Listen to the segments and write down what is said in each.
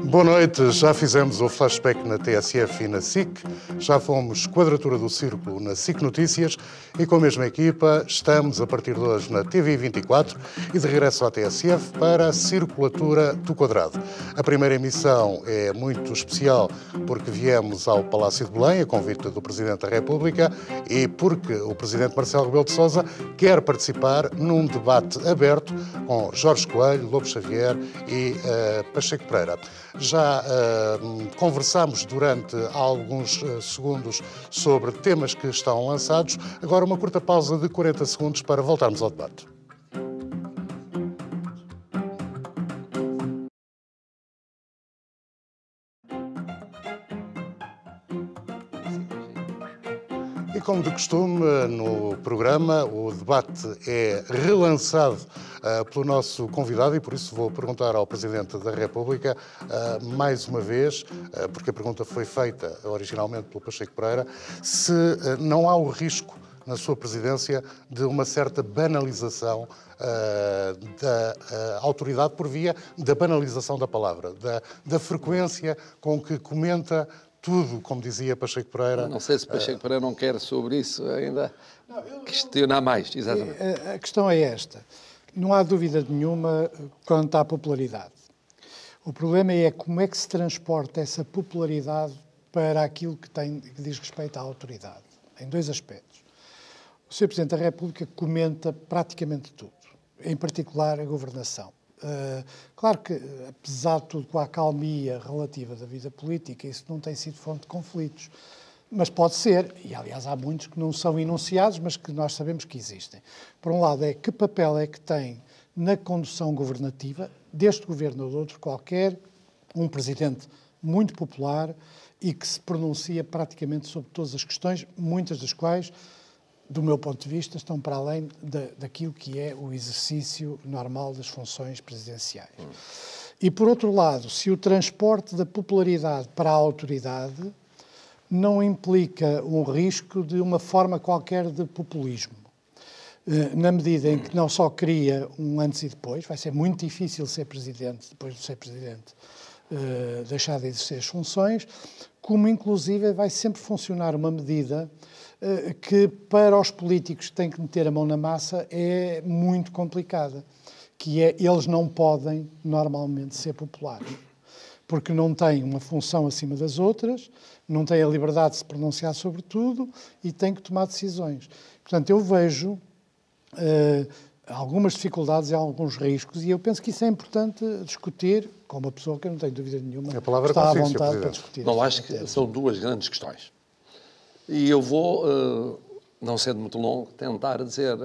Boa noite, já fizemos o flashback na TSF e na SIC, já fomos quadratura do círculo na SIC Notícias e com a mesma equipa estamos a partir de hoje na TV24 e de regresso à TSF para a Circulatura do Quadrado. A primeira emissão é muito especial porque viemos ao Palácio de Belém a convite do Presidente da República e porque o Presidente Marcelo Rebelo de Sousa quer participar num debate aberto com Jorge Coelho, Lobo Xavier e Pacheco Pereira. Já conversámos durante alguns segundos sobre temas que estão lançados. Agora uma curta pausa de 40 segundos para voltarmos ao debate. E como de costume, no programa, o debate é relançado pelo nosso convidado e por isso vou perguntar ao Presidente da República mais uma vez, porque a pergunta foi feita originalmente pelo Pacheco Pereira, se não há o risco na sua presidência de uma certa banalização da autoridade por via da banalização da palavra, da frequência com que comenta tudo, como dizia Pacheco Pereira. Não sei se Pacheco Pereira não quer sobre isso ainda questionar mais. Exatamente. A questão é esta. Não há dúvida nenhuma quanto à popularidade. O problema é como é que se transporta essa popularidade para aquilo que diz respeito à autoridade. Em dois aspectos. O Sr. Presidente da República comenta praticamente tudo, em particular a governação. Claro que, apesar de tudo, com a acalmia relativa da vida política, isso não tem sido fonte de conflitos. Mas pode ser, e aliás há muitos que não são enunciados, mas que nós sabemos que existem. Por um lado, que papel é que tem na condução governativa, deste governo ou de outro qualquer, um presidente muito popular e que se pronuncia praticamente sobre todas as questões, muitas das quais, do meu ponto de vista, estão para além daquilo que é o exercício normal das funções presidenciais. E, por outro lado, se o transporte da popularidade para a autoridade não implica um risco de uma forma qualquer de populismo, na medida em que não só cria um antes e depois, vai ser muito difícil ser presidente, depois de ser presidente, deixar de exercer as funções, como inclusive vai sempre funcionar uma medida que para os políticos que têm que meter a mão na massa é muito complicada, que é, eles não podem normalmente ser populares, porque não têm uma função acima das outras, não têm a liberdade de se pronunciar sobre tudo e têm que tomar decisões. Portanto, eu vejo algumas dificuldades e alguns riscos e eu penso que isso é importante discutir com uma pessoa que eu não tenho dúvida nenhuma a palavra está à consigo, vontade para discutir. Não, acho que são duas grandes questões. E eu vou, não sendo muito longo, tentar dizer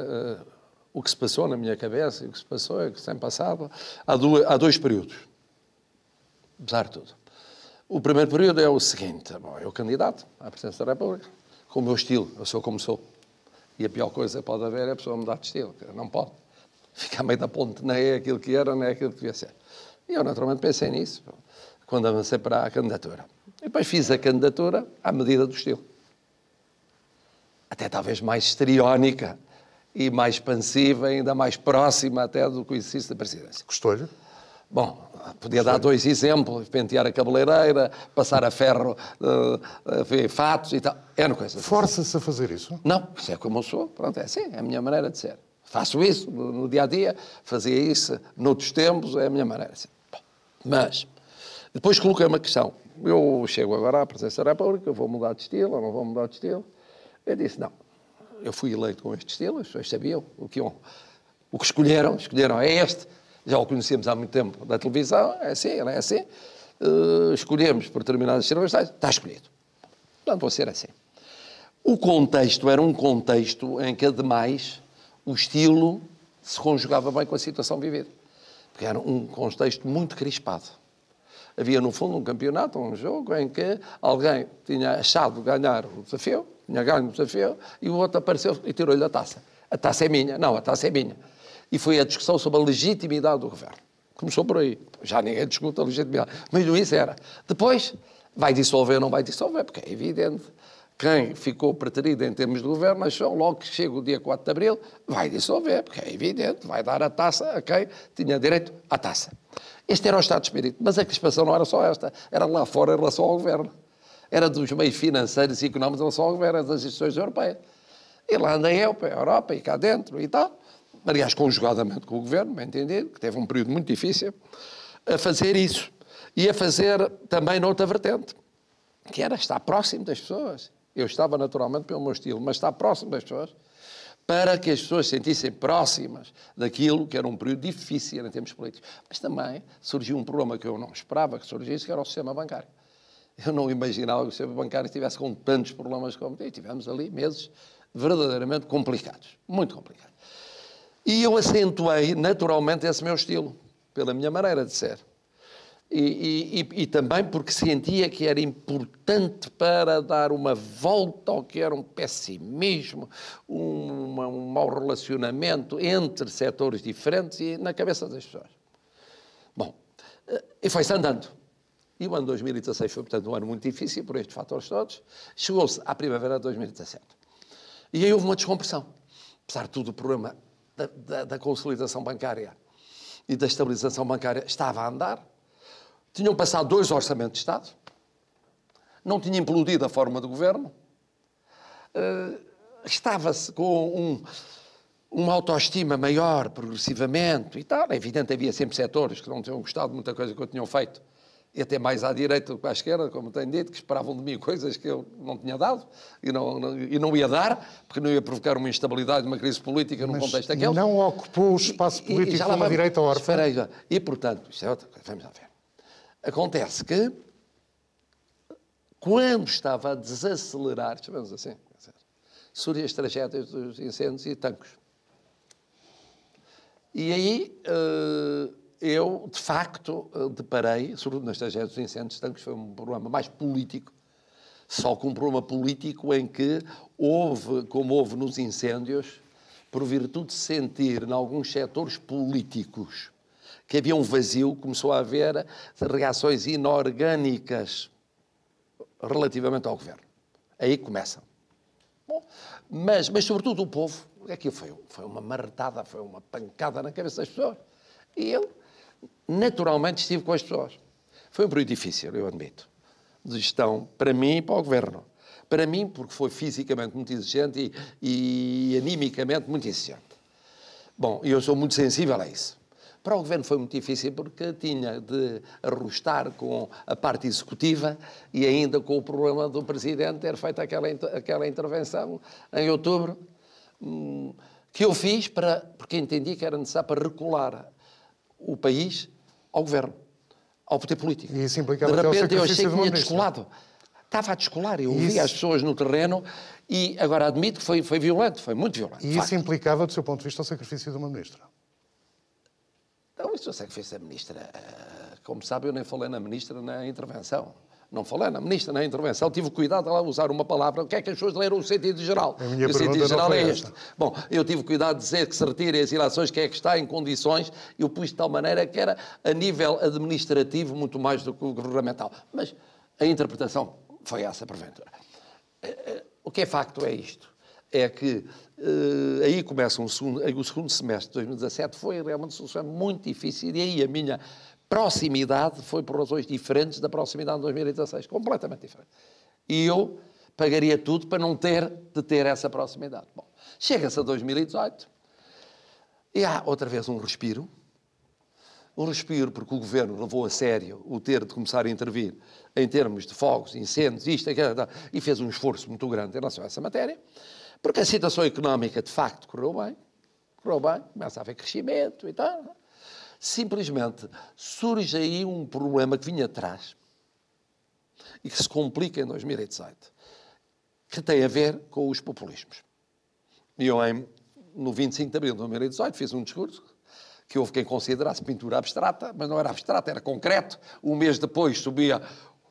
o que se passou na minha cabeça e o que se passou e o que se tem passado. Há dois períodos, apesar de tudo. O primeiro período é o seguinte: bom, eu candidato à presidência da República, com o meu estilo, eu sou como sou. E a pior coisa que pode haver é a pessoa mudar de estilo, não pode. Ficar meio da ponte, nem é aquilo que era, nem é aquilo que devia ser. E eu naturalmente pensei nisso, quando avancei para a candidatura. E depois fiz a candidatura à medida do estilo. Até talvez mais histriónica e mais expansiva, ainda mais próxima até do que o exercício da presidência. Gostou-lhe? Bom, podia dar dois exemplos: pentear a cabeleireira, passar a ferro, fatos e tal. É uma coisa. Força-se a fazer isso? Não, isso é como eu sou. Pronto, é assim, é a minha maneira de ser. Faço isso no dia-a-dia, fazia isso noutros tempos, é a minha maneira de ser. Bom, mas, depois coloquei uma questão. Eu chego agora à presidência da República, eu vou mudar de estilo ou não vou mudar de estilo? Eu disse, não, eu fui eleito com este estilo, as pessoas sabiam o que escolheram é este, já o conhecíamos há muito tempo da televisão, é assim, ele é assim, escolhemos por determinadas circunstâncias, está escolhido. Portanto, vou ser assim. O contexto era um contexto em que, ademais, o estilo se conjugava bem com a situação vivida, porque era um contexto muito crispado. Havia, no fundo, um campeonato, um jogo, em que alguém tinha achado ganhar o desafio, tinha ganho o desafio, e o outro apareceu e tirou-lhe a taça. A taça é minha. Não, a taça é minha. E foi a discussão sobre a legitimidade do governo. Começou por aí. Já ninguém discute a legitimidade. Mas isso era. Depois, vai dissolver ou não vai dissolver, porque é evidente quem ficou preterido em termos de governo achou logo que chega o dia 4 de Abril, vai dissolver, porque é evidente, vai dar a taça a quem tinha direito à taça. Este era o estado de espírito, mas a crispação não era só esta, era lá fora em relação ao governo. Era dos meios financeiros e económicos em relação ao governo, era das instituições europeias. E lá andei eu para a Europa e cá dentro e tal, aliás, conjugadamente com o governo, bem entendido, que teve um período muito difícil, a fazer isso. E a fazer também noutra vertente, que era estar próximo das pessoas. Eu estava naturalmente pelo meu estilo, mas estar próximo das pessoas para que as pessoas se sentissem próximas daquilo que era um período difícil em termos políticos. Mas também surgiu um problema que eu não esperava que surgisse, que era o sistema bancário. Eu não imaginava que o sistema bancário estivesse com tantos problemas como tem. Tivemos ali meses verdadeiramente complicados, muito complicados. E eu acentuei naturalmente esse meu estilo, pela minha maneira de ser. E também porque sentia que era importante para dar uma volta ao que era um pessimismo, um mau relacionamento entre setores diferentes e na cabeça das pessoas. Bom, e foi-se andando. E o ano 2016 foi, portanto, um ano muito difícil por estes fatores todos. Chegou-se à primavera de 2017. E aí houve uma descompressão. Apesar de tudo, o problema da consolidação bancária e da estabilização bancária estava a andar. Tinham passado 2 orçamentos de Estado, não tinha implodido a forma do governo, estava-se com uma autoestima maior progressivamente e tal. É evidente, havia sempre setores que não tinham gostado de muita coisa que eu tinha feito, e até mais à direita do que à esquerda, como tenho dito, que esperavam de mim coisas que eu não tinha dado e não ia dar, porque não ia provocar uma instabilidade, uma crise política num contexto daquele. Não ocupou o espaço político como a direita órfã. E, portanto, isto é outra coisa, vamos lá ver. Acontece que, quando estava a desacelerar, chamamos assim, surgem as tragédias dos incêndios e tanques. E aí eu, de facto, deparei, sobretudo nas tragédias dos incêndios e tanques, foi um problema mais político, só que um problema político em que houve, como houve nos incêndios, por virtude de sentir, em alguns setores políticos, que havia um vazio, começou a haver reações inorgânicas relativamente ao governo. Aí começam. Bom, mas sobretudo o povo, aquilo foi uma marretada, foi uma pancada na cabeça das pessoas. E eu, naturalmente, estive com as pessoas. Foi um período difícil, eu admito, de gestão para mim e para o governo. Para mim, porque foi fisicamente muito exigente e animicamente muito exigente. Bom, eu sou muito sensível a isso. Para o governo foi muito difícil porque tinha de arrostar com a parte executiva e ainda com o problema do Presidente ter feito aquela intervenção em outubro, que eu fiz porque entendi que era necessário para recular o país ao governo, ao poder político. E isso implicava de repente eu de achei que uma tinha descolado. Estava a descolar, eu via as pessoas no terreno e agora admito que foi violento, foi muito violento. E isso implicava, do seu ponto de vista, o sacrifício de uma ministra? Não, isso eu sei que fez a ministra. Como sabe, eu nem falei na ministra na intervenção. Não falei na ministra na intervenção. Tive cuidado de lá usar uma palavra. O que é que as pessoas leram o sentido geral? A minha o sentido geral é este. Esta. Bom, eu tive cuidado de dizer que se retirem as ilações, que é que está em condições. Eu pus de tal maneira que era a nível administrativo muito mais do que o governamental. Mas a interpretação foi essa, porventura. O que é facto é isto. É que aí começa o segundo semestre de 2017, foi realmente uma solução muito difícil e aí a minha proximidade foi por razões diferentes da proximidade de 2016, completamente diferente. E eu pagaria tudo para não ter de ter essa proximidade. Bom, chega-se a 2018 e há outra vez um respiro porque o governo levou a sério o ter de começar a intervir em termos de fogos, incêndios, isto, aquilo, e fez um esforço muito grande em relação a essa matéria. Porque a situação económica, de facto, correu bem, começa a haver crescimento e tal. Simplesmente surge aí um problema que vinha atrás e que se complica em 2018, que tem a ver com os populismos. E eu, no 25 de abril de 2018, fiz um discurso que houve quem considerasse pintura abstrata, mas não era abstrata, era concreto. Um mês depois subia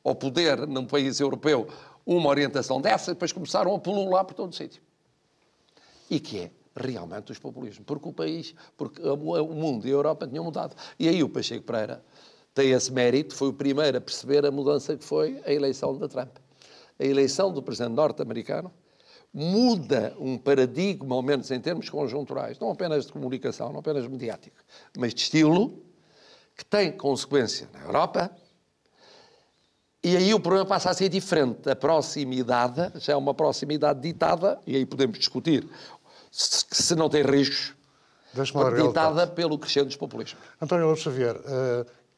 ao poder, num país europeu, uma orientação dessa, e depois começaram a pulular por todo o sítio. E que é realmente os populismos. Porque o mundo e a Europa tinham mudado. E aí o Pacheco Pereira tem esse mérito, foi o primeiro a perceber a mudança que foi a eleição de Trump. a eleição do presidente norte-americano muda um paradigma, ao menos em termos conjunturais, não apenas de comunicação, não apenas mediático, mas de estilo, que tem consequência na Europa. E aí o problema passa a ser diferente. A proximidade já é uma proximidade ditada, e aí podemos discutir se não tem riscos, ditada pelo crescente dos populismos. António Lobo Xavier,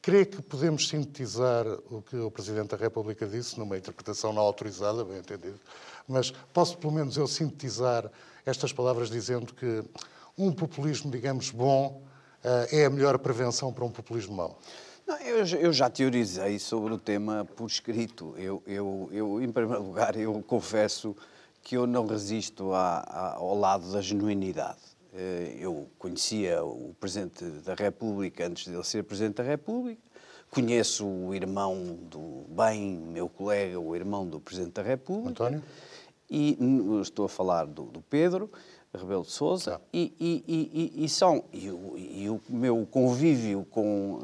crê que podemos sintetizar o que o Presidente da República disse, numa interpretação não autorizada, bem entendido, mas posso pelo menos eu sintetizar estas palavras dizendo que um populismo, digamos, bom é a melhor prevenção para um populismo mau? Não, eu já teorizei sobre o tema por escrito. Em primeiro lugar, eu confesso que eu não resisto ao lado da genuinidade. Eu conhecia o Presidente da República antes de ele ser Presidente da República, conheço o irmão do bem, meu colega, o irmão do Presidente da República. António? E estou a falar do Pedro Rebelo de Sousa, e o meu convívio com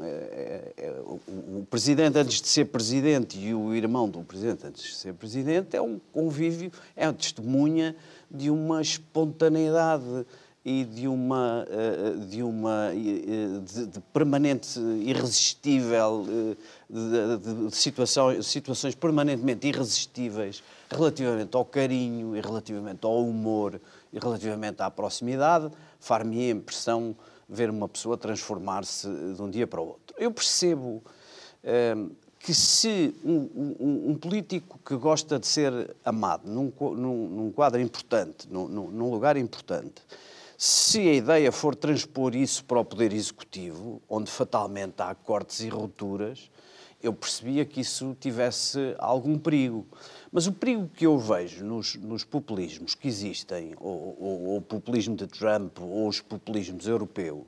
o Presidente antes de ser Presidente e o irmão do Presidente antes de ser Presidente é um convívio, é uma testemunha de uma espontaneidade e de permanente irresistível, de situações permanentemente irresistíveis relativamente ao carinho e relativamente ao humor e relativamente à proximidade. Far-me a impressão ver uma pessoa transformar-se de um dia para o outro. Eu percebo que se um político que gosta de ser amado num quadro importante, num lugar importante, se a ideia for transpor isso para o Poder Executivo, onde fatalmente há cortes e rupturas, eu percebia que isso tivesse algum perigo. Mas o perigo que eu vejo nos populismos que existem, ou o populismo de Trump, ou os populismos europeus,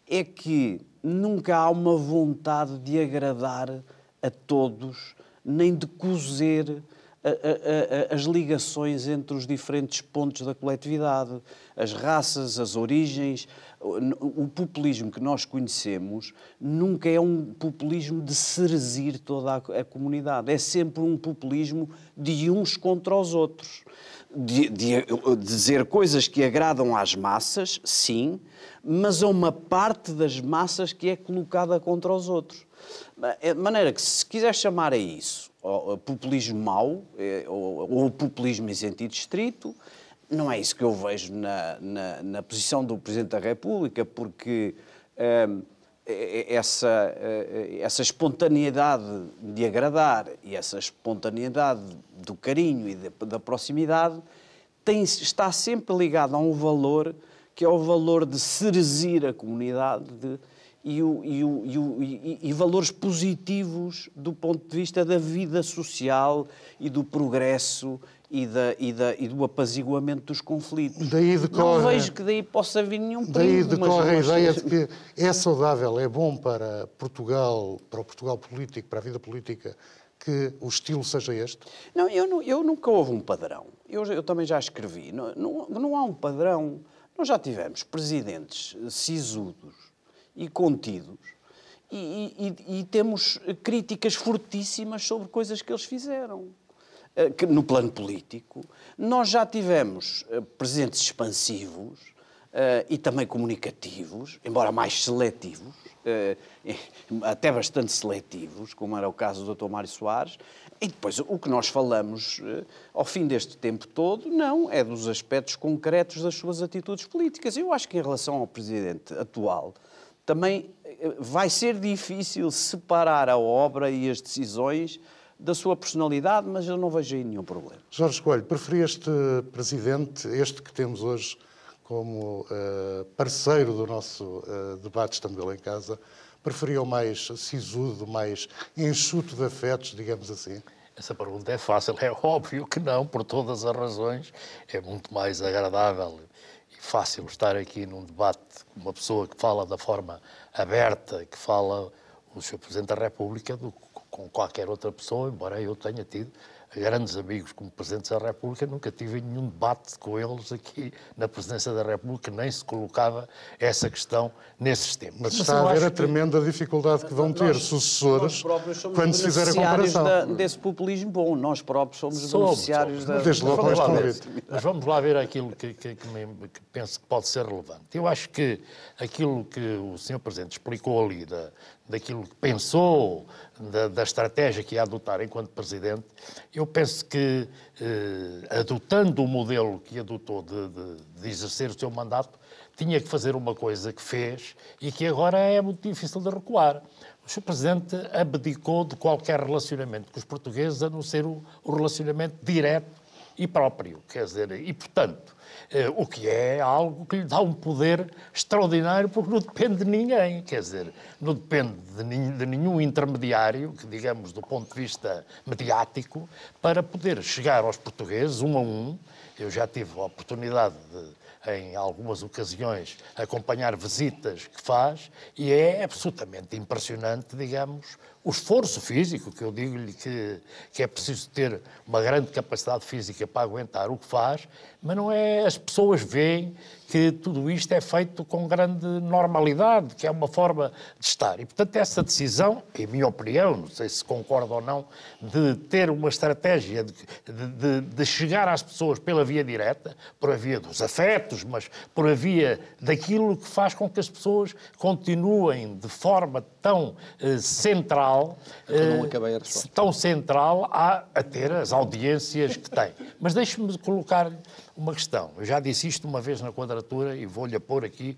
é que nunca há uma vontade de agradar a todos, nem de cozer as ligações entre os diferentes pontos da coletividade, as raças, as origens. O populismo que nós conhecemos nunca é um populismo de cerzir toda a comunidade. É sempre um populismo de uns contra os outros. De dizer coisas que agradam às massas, sim, mas a uma parte das massas que é colocada contra os outros. De maneira que, se quiser chamar a isso populismo mau, ou populismo em sentido estrito, não é isso que eu vejo na posição do Presidente da República, porque essa espontaneidade de agradar e essa espontaneidade do carinho e da proximidade está sempre ligada a um valor que é o valor de cerzir a comunidade e valores positivos do ponto de vista da vida social e do progresso e do apaziguamento dos conflitos. Não vejo que daí possa vir nenhum perigo. Daí decorre a ideia de que é saudável, é bom para Portugal, para o Portugal político, para a vida política, que o estilo seja este? Não, eu nunca houve um padrão. Eu também já escrevi. Não há um padrão. Nós já tivemos presidentes sisudos e contidos e temos críticas fortíssimas sobre coisas que eles fizeram. No plano político, nós já tivemos presidentes expansivos e também comunicativos, embora mais seletivos, até bastante seletivos, como era o caso do Dr. Mário Soares. E depois, o que nós falamos ao fim deste tempo todo, não, é dos aspectos concretos das suas atitudes políticas. Eu acho que em relação ao presidente atual, também vai ser difícil separar a obra e as decisões da sua personalidade, mas eu não vejo aí nenhum problema. Jorge Coelho, preferi este presidente, este que temos hoje como parceiro do nosso debate, estando ele em casa, preferia o mais sisudo, mais enxuto de afetos, digamos assim? Essa pergunta é fácil, é óbvio que não, por todas as razões. É muito mais agradável e fácil estar aqui num debate com uma pessoa que fala da forma aberta, que fala o Sr. Presidente da República, do que com qualquer outra pessoa, embora eu tenha tido grandes amigos como Presidentes da República, nunca tive nenhum debate com eles aqui na Presidência da República, nem se colocava essa questão nesses tempos. Mas está a ver a tremenda dificuldade que vão ter sucessores quando se fizer a comparação. Desse populismo bom, nós próprios somos beneficiários da... Desde logo com este convite. Mas vamos lá ver aquilo que penso que pode ser relevante. Eu acho que aquilo que o Sr. Presidente explicou ali, daquilo que pensou, da estratégia que ia adotar enquanto Presidente, eu penso que, adotando o modelo que adotou de exercer o seu mandato, tinha que fazer uma coisa que fez e que agora é muito difícil de recuar. O Sr. Presidente abdicou de qualquer relacionamento com os portugueses, a não ser o relacionamento direto e próprio, quer dizer, e portanto, o que é algo que lhe dá um poder extraordinário, porque não depende de ninguém, quer dizer, não depende de nenhum intermediário, que digamos do ponto de vista mediático, para poder chegar aos portugueses, um a um. Eu já tive a oportunidade de, em algumas ocasiões, acompanhar visitas que faz, e é absolutamente impressionante, digamos, o esforço físico, que eu digo-lhe que é preciso ter uma grande capacidade física para aguentar o que faz, mas não é... As pessoas veem que tudo isto é feito com grande normalidade, que é uma forma de estar. E, portanto, essa decisão, em minha opinião, não sei se concorda ou não, de ter uma estratégia de chegar às pessoas pela via direta, por a via dos afetos, mas por a via daquilo que faz com que as pessoas continuem de forma tão central, tão central a ter as audiências que tem. Mas deixe-me colocar uma questão. Eu já disse isto uma vez na quadratura e vou-lhe a pôr aqui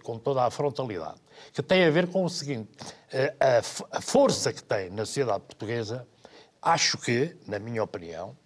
com toda a frontalidade, que tem a ver com o seguinte: a força que tem na sociedade portuguesa, acho que, na minha opinião,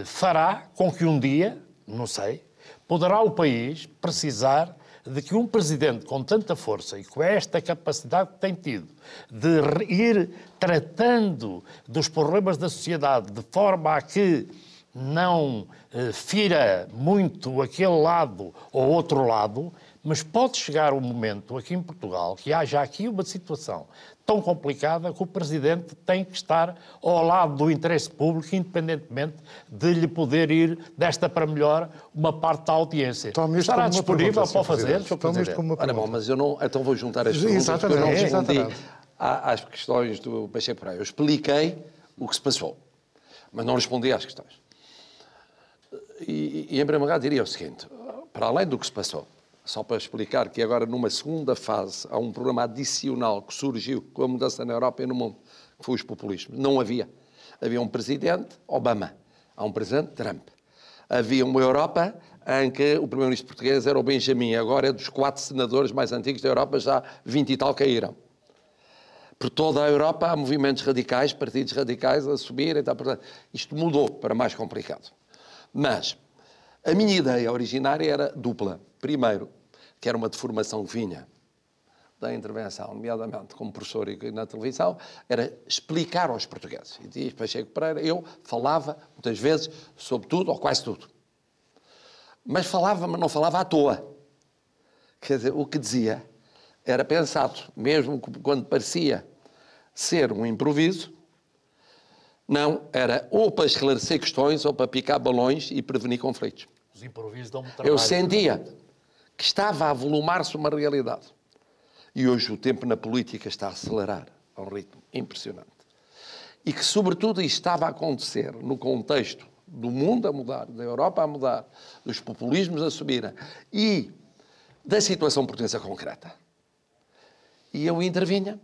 fará com que um dia, não sei, poderá o país precisar de que um presidente com tanta força e com esta capacidade que tem tido de ir tratando dos problemas da sociedade de forma a que não fira muito aquele lado ou outro lado, mas pode chegar um momento aqui em Portugal que haja aqui uma situação tão complicada que o Presidente tem que estar ao lado do interesse público, independentemente de lhe poder ir desta para melhor uma parte da audiência. Estará disponível para o fazer? Ora bom, mas eu não... Então vou juntar as perguntas, porque eu não respondi às questões do Pacheco Pereira. Eu expliquei o que se passou, mas não respondi às questões. E em primeiro lugar diria o seguinte: para além do que se passou, só para explicar que agora numa segunda fase há um problema adicional que surgiu com a mudança na Europa e no mundo, que foi os populismos. Não havia. Havia um presidente, Obama. Há um presidente, Trump. Havia uma Europa em que o primeiro-ministro português era o Benjamin. Agora é dos 4 senadores mais antigos da Europa, já 20 e tal caíram. Por toda a Europa há movimentos radicais, partidos radicais a subirem. Isto mudou para mais complicado. Mas a minha ideia originária era dupla. Primeiro, que era uma deformação que vinha da intervenção, nomeadamente como professor e na televisão, era explicar aos portugueses. E diz Pacheco Pereira, eu falava muitas vezes sobre tudo ou quase tudo. Mas não falava à toa. Quer dizer, o que dizia era pensado, mesmo quando parecia ser um improviso. Não, era ou para esclarecer questões ou para picar balões e prevenir conflitos. Os improvisos dão-me trabalho. Eu sentia que estava a avolumar-se uma realidade. E hoje o tempo na política está a acelerar a um ritmo impressionante. E que, sobretudo, isto estava a acontecer no contexto do mundo a mudar, da Europa a mudar, dos populismos a subirem e da situação portuguesa concreta. E eu intervinha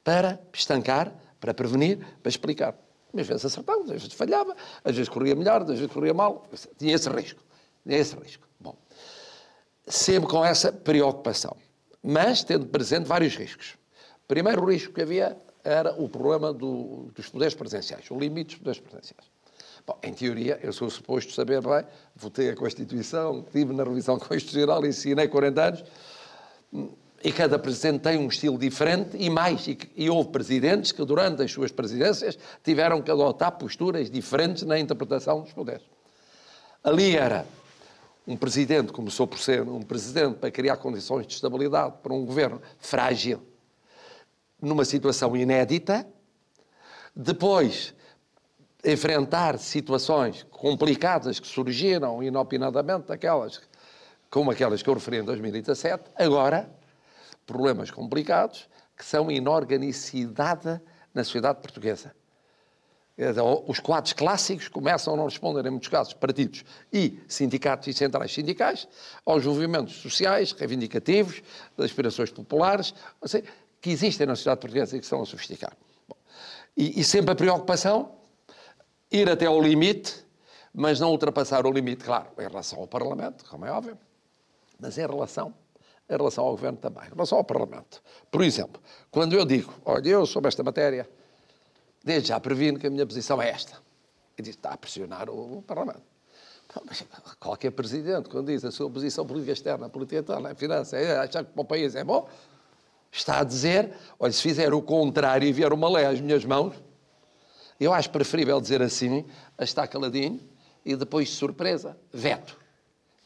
para estancar, para prevenir, para explicar. Às vezes acertava, às vezes falhava, às vezes corria melhor, às vezes corria mal. Tinha esse risco. Bom, sempre com essa preocupação. Mas tendo presente vários riscos. O primeiro risco que havia era o problema dos poderes presidenciais, o limite dos poderes presidenciais. Bom, em teoria, eu sou suposto saber bem, votei a Constituição, estive na revisão constitucional, ensinei 40 anos, e cada presidente tem um estilo diferente e mais. E houve presidentes que, durante as suas presidências, tiveram que adotar posturas diferentes na interpretação dos poderes. Ali era um presidente, começou por ser um presidente para criar condições de estabilidade para um governo frágil, numa situação inédita. Depois, enfrentar situações complicadas que surgiram inopinadamente, como aquelas que eu referi em 2017, agora, problemas complicados que são inorganicidade na sociedade portuguesa. Os quadros clássicos começam a não responder, em muitos casos, partidos e sindicatos e centrais sindicais, aos movimentos sociais, reivindicativos, das aspirações populares, que existem na sociedade portuguesa e que estão a sofisticar. Bom, e sempre a preocupação, ir até ao limite, mas não ultrapassar o limite, claro, em relação ao Parlamento, como é óbvio, mas em relação ao Governo também, em relação ao Parlamento. Por exemplo, quando eu digo, olha, eu sobre esta matéria, desde já previno que a minha posição é esta. E diz, está a pressionar o Parlamento. Mas qualquer presidente, quando diz a sua posição política externa, política interna, finança, achar que para o país é bom, está a dizer, olha, se fizer o contrário e vier uma lei às minhas mãos, eu acho preferível dizer assim, a estar caladinho, e depois, de surpresa, veto.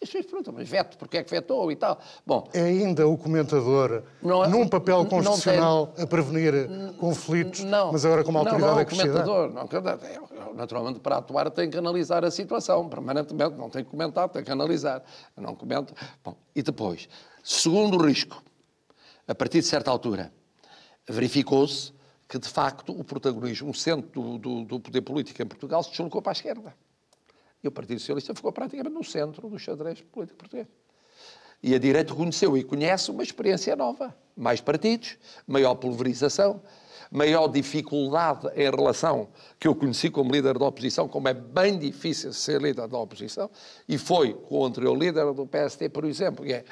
As pessoas perguntam, mas veto, porque é que vetou e tal? Bom, é ainda o comentador num papel constitucional a prevenir conflitos, mas agora com uma autoridade acrescida? Não, eu, naturalmente, para atuar, tenho que analisar a situação permanentemente, não tenho que comentar, tenho que analisar. Eu não comento. Bom, e depois, segundo risco, a partir de certa altura, verificou-se que, de facto, o protagonismo, o centro do poder político em Portugal se deslocou para a esquerda. E o Partido Socialista ficou praticamente no centro do xadrez político português. E a direita reconheceu e conhece uma experiência nova. Mais partidos, maior pulverização, maior dificuldade em relação, que eu conheci como líder da oposição, como é bem difícil ser líder da oposição, e foi com o anterior líder do PST, por exemplo, que é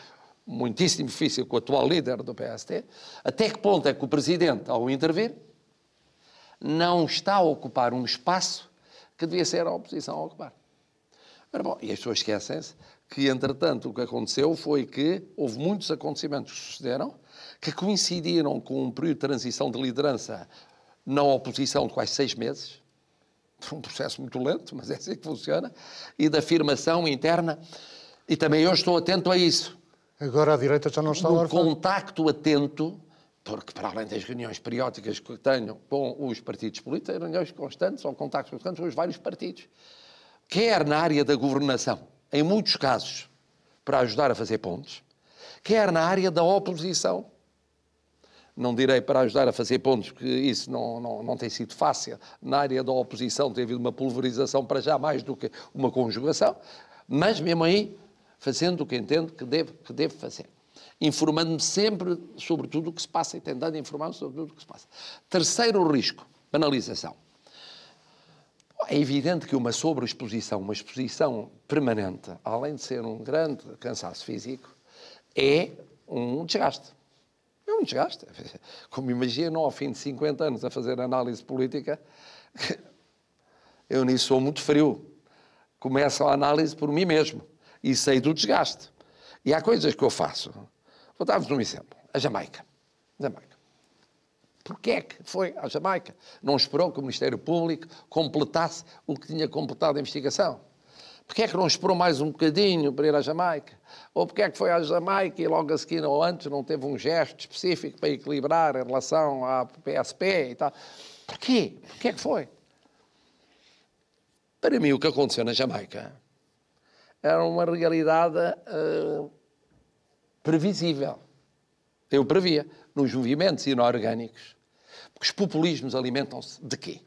muitíssimo difícil com o atual líder do PST, até que ponto é que o Presidente, ao intervir, não está a ocupar um espaço que devia ser a oposição a ocupar. Mas, bom, e as pessoas esquecem-se que, entretanto, o que aconteceu foi que houve muitos acontecimentos que sucederam, que coincidiram com um período de transição de liderança na oposição de quase 6 meses, um processo muito lento, mas é assim que funciona, e de afirmação interna, e também eu estou atento a isso. Agora a direita já não está órfã? O contacto atento, porque para além das reuniões periódicas que tenho com os partidos políticos, reuniões constantes ou contactos constantes com os vários partidos, quer na área da governação, em muitos casos, para ajudar a fazer pontes, quer na área da oposição. Não direi para ajudar a fazer pontos, porque isso não tem sido fácil. Na área da oposição tem havido uma pulverização para já mais do que uma conjugação, mas mesmo aí, fazendo o que entendo que devo fazer. Informando-me sempre sobre tudo o que se passa e tentando informar-me sobre tudo o que se passa. Terceiro risco, banalização. É evidente que uma sobreexposição, uma exposição permanente, além de ser um grande cansaço físico, é um desgaste. É um desgaste. Como imagino, ao fim de 50 anos a fazer análise política, eu nisso sou muito frio. Começo a análise por mim mesmo e sei do desgaste. E há coisas que eu faço. Vou dar-vos um exemplo. A Jamaica. Porquê é que foi à Jamaica? Não esperou que o Ministério Público completasse o que tinha completado a investigação? Porquê é que não esperou mais um bocadinho para ir à Jamaica? Ou porquê é que foi à Jamaica e logo a seguir ou antes não teve um gesto específico para equilibrar em relação à PSP e tal? Porquê? Porquê é que foi? Para mim o que aconteceu na Jamaica era uma realidade previsível. Eu previa, nos movimentos inorgânicos. Porque os populismos alimentam-se de quê?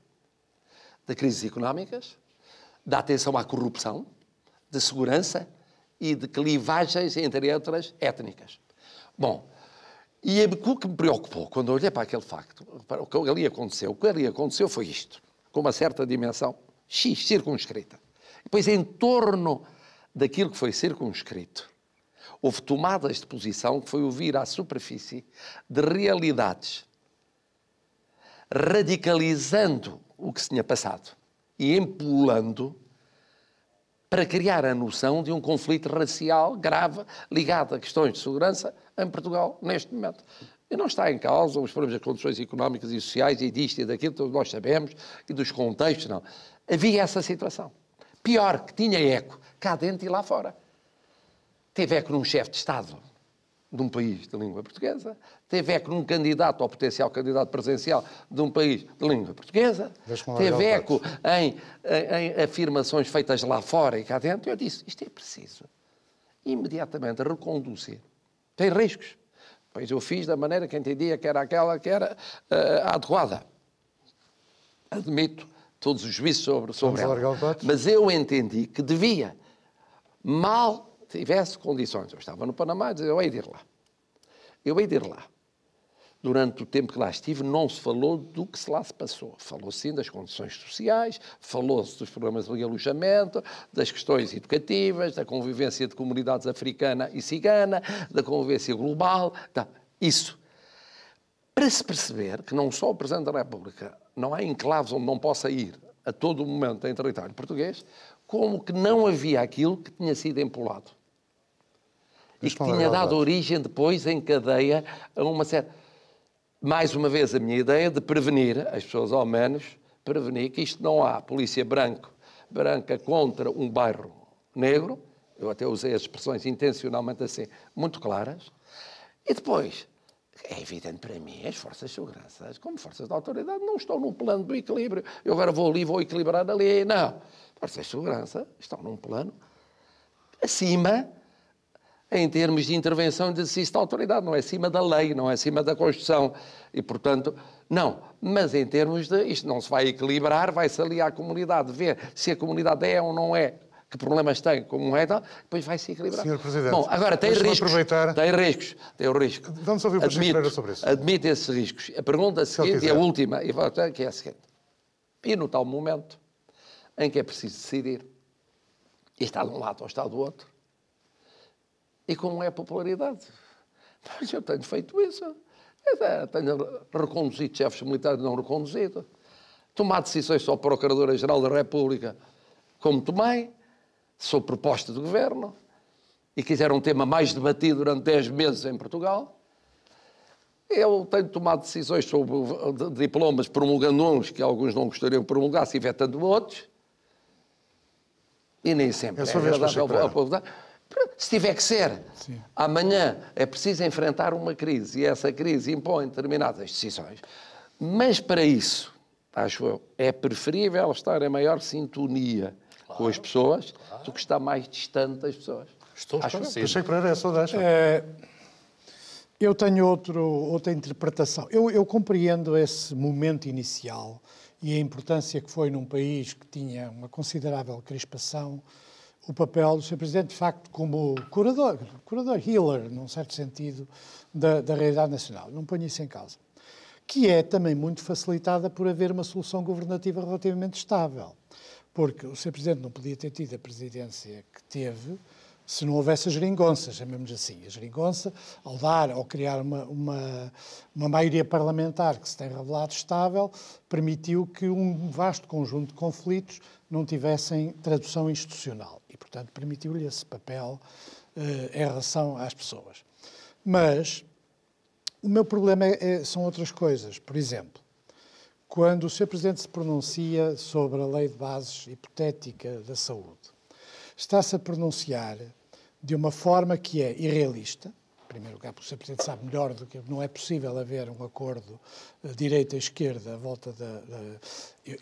De crises económicas, da atenção à corrupção, de segurança e de clivagens entre outras étnicas. Bom, e o que me preocupou quando olhei para aquele facto, para o que ali aconteceu foi isto, com uma certa dimensão X, circunscrita. Depois, em torno daquilo que foi circunscrito, houve tomadas de posição que foi o vir à superfície de realidades, radicalizando o que se tinha passado e empolando para criar a noção de um conflito racial grave ligado a questões de segurança em Portugal neste momento. E não está em causa os problemas das condições económicas e sociais e disto e daquilo que nós sabemos e dos contextos, não. Havia essa situação. Pior, que tinha eco cá dentro e lá fora. Teve eco num chefe de Estado de um país de língua portuguesa, teve eco num candidato ou potencial candidato presidencial de um país de língua portuguesa, teve eco em afirmações feitas lá fora e cá dentro. Eu disse, isto é preciso imediatamente reconduzir. Tem riscos. Pois eu fiz da maneira que entendia que era aquela que era adequada. Admito todos os juízos sobre ela. Mas eu entendi que devia, mal tivesse condições. Eu estava no Panamá e dizia, eu hei de ir lá. Eu hei de ir lá. Durante o tempo que lá estive, não se falou do que se lá se passou. Falou-se sim das condições sociais, falou-se dos problemas de alojamento, das questões educativas, da convivência de comunidades africana e cigana, da convivência global. Tá. Isso. Para se perceber que não só o Presidente da República não há enclaves onde não possa ir a todo momento em território português, como que não havia aquilo que tinha sido empolado. E que tinha dado origem depois, em cadeia, a uma série... Mais uma vez, a minha ideia de prevenir, as pessoas ao menos, prevenir que isto não há polícia branca contra um bairro negro, eu até usei as expressões intencionalmente assim, muito claras, e depois, é evidente para mim, as forças de segurança, como forças de autoridade, não estão num plano do equilíbrio. Eu agora vou ali, vou equilibrar ali. Não. Forças de segurança estão num plano acima, em termos de intervenção e de exercício da autoridade. Não é acima da lei, não é acima da Constituição. E, portanto, não. Mas em termos de... Isto não se vai equilibrar, vai-se ali à comunidade ver se a comunidade é ou não é, que problemas tem, como é, depois vai-se equilibrar. Senhor Presidente, bom, agora tem riscos. Aproveitar... Tem o risco. Vamos ouvir o Pacheco Pereira sobre isso. Admito esses riscos. A pergunta seguinte, e a última, que é a seguinte. E no tal momento em que é preciso decidir, e está de um lado ou está do outro, e como é a popularidade? Mas eu tenho feito isso. Eu tenho reconduzido chefes militares não reconduzido. Tomado decisões sobre a Procuradora-Geral da República, como tomei. Sou proposta do Governo. E quiser um tema mais debatido durante 10 meses em Portugal. Eu tenho tomado decisões sobre diplomas, promulgando uns que alguns não gostariam de promulgar, se vetando outros. E nem sempre é agradável ao povo. Se tiver que ser, sim. Amanhã é preciso enfrentar uma crise e essa crise impõe determinadas decisões. Mas para isso, acho eu, é preferível estar em maior sintonia com as pessoas do que estar mais distante das pessoas. Estou esclarecido. Pacheco Pereira, é a sua deixa. Eu tenho outra interpretação. Eu compreendo esse momento inicial e a importância que foi num país que tinha uma considerável crispação, o papel do Sr. Presidente, de facto, como curador healer, num certo sentido, da realidade nacional. Não ponho isso em causa. Que é também muito facilitada por haver uma solução governativa relativamente estável. Porque o Sr. Presidente não podia ter tido a presidência que teve se não houvesse a geringonça, chamemos assim. A geringonça, ao criar uma maioria parlamentar que se tem revelado estável, permitiu que um vasto conjunto de conflitos não tivessem tradução institucional e, portanto, permitiu-lhe esse papel em relação às pessoas. Mas o meu problema são outras coisas. Por exemplo, quando o Sr. Presidente se pronuncia sobre a lei de bases hipotética da saúde, está-se a pronunciar de uma forma que é irrealista. Em primeiro lugar, porque o Sr. Presidente sabe melhor do que não é possível haver um acordo direita-esquerda à volta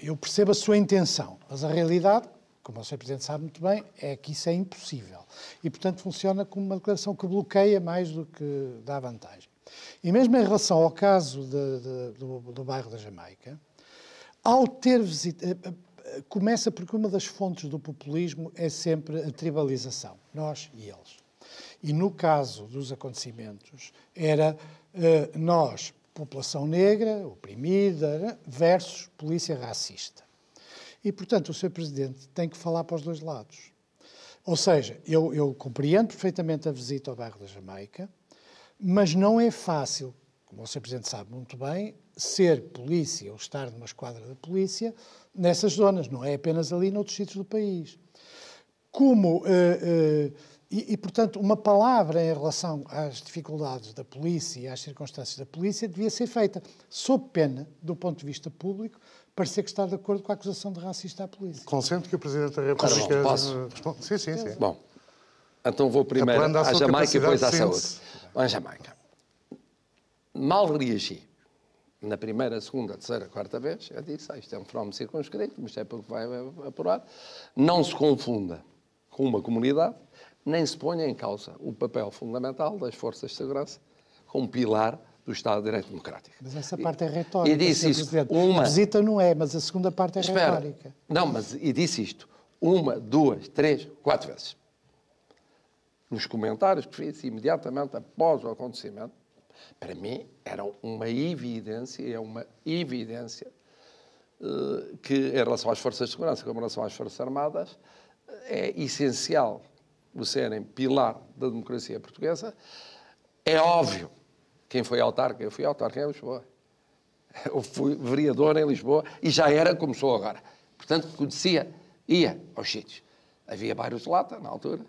Eu percebo a sua intenção, mas a realidade, como o Sr. Presidente sabe muito bem, é que isso é impossível. E, portanto, funciona como uma declaração que bloqueia mais do que dá vantagem. E mesmo em relação ao caso do bairro da Jamaica, ao ter visitado... Começa porque uma das fontes do populismo é sempre a tribalização, nós e eles. E no caso dos acontecimentos, era nós, população negra, oprimida, versus polícia racista. E, portanto, o Sr. Presidente tem que falar para os dois lados. Ou seja, eu compreendo perfeitamente a visita ao bairro da Jamaica, mas não é fácil, como o Sr. Presidente sabe muito bem, ser polícia ou estar numa esquadra da polícia nessas zonas, não é apenas ali noutros sítios do país. Portanto, uma palavra em relação às dificuldades da polícia e às circunstâncias da polícia devia ser feita, sob pena, do ponto de vista público, parecer que está de acordo com a acusação de racista à polícia. Consente que o Presidente da República... Posso? Sim. Bom, então vou primeiro à Jamaica e depois à saúde. Em Jamaica. Mal reagi. Na primeira, segunda, terceira, quarta vez, eu disse, isto é um fenómeno circunscrito, mas é porque vai apurar. Não se confunda com uma comunidade, nem se ponha em causa o papel fundamental das forças de segurança como pilar do Estado de Direito Democrático. Mas essa parte é retórica. E disse isto, uma... A visita não é, mas a segunda parte é retórica. Não, mas e disse isto 1, 2, 3, 4 vezes. Nos comentários que fiz imediatamente após o acontecimento, para mim era uma evidência, que em relação às forças de segurança, como em relação às forças armadas, é essencial o serem pilar da democracia portuguesa. É óbvio, quem foi autarca? Eu fui autarca em Lisboa. Eu fui vereador em Lisboa e já era como sou agora. Portanto, conhecia, ia aos sítios. Havia bairros de lata, na altura.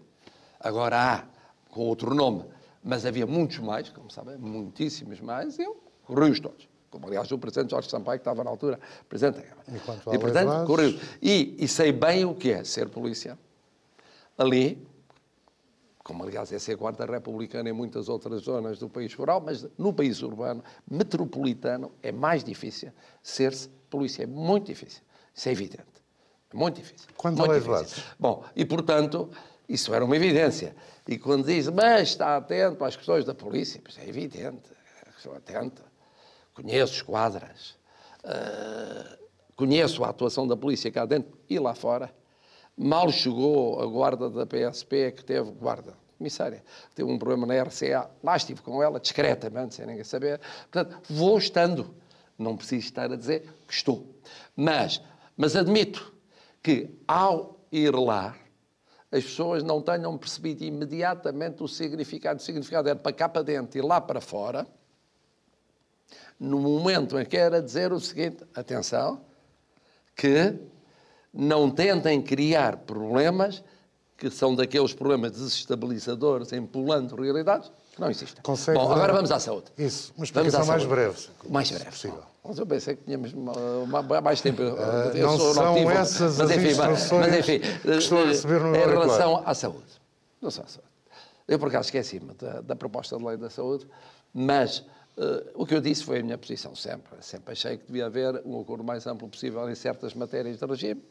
Agora há, com outro nome, mas havia muitos mais, como sabem, muitíssimos mais, e eu corri-os todos. Como, aliás, o presidente Jorge Sampaio, que estava na altura, presidente da Câmara. E, portanto, corri-os. E sei bem o que é ser polícia. Ali, como, aliás, é ser guarda republicana em muitas outras zonas do país rural, mas no país urbano, metropolitano, é mais difícil ser-se polícia. É muito difícil. Isso é evidente. É muito difícil. Quanto a leis básicas? Bom, e, portanto, isso era uma evidência. E quando diz, mas está atento às questões da polícia, pois é evidente, estou atento. Conheço esquadras, conheço a atuação da polícia cá dentro e lá fora. Mal chegou a guarda da PSP, que teve, guarda comissária, que teve um problema na RCA, lá estive com ela, discretamente, sem ninguém saber. Portanto, vou estando. Não preciso estar a dizer que estou. Mas admito que, ao ir lá, as pessoas não tenham percebido imediatamente o significado. O significado era para cá para dentro e lá para fora, no momento em que era dizer o seguinte, atenção, que não tentem criar problemas que são daqueles problemas desestabilizadores, empolando realidades, que não existem. Consegue Bom, agora vamos à saúde. Isso, uma explicação mais breve. Mais breve. Possível. Mas eu pensei que tínhamos mais tempo. Não são essas as instruções que estou a receber no Em relação à saúde. Não só à saúde. Eu, por acaso, esqueci-me da proposta de lei da saúde, mas o que eu disse foi a minha posição sempre. Sempre achei que devia haver um acordo mais amplo possível em certas matérias de regime,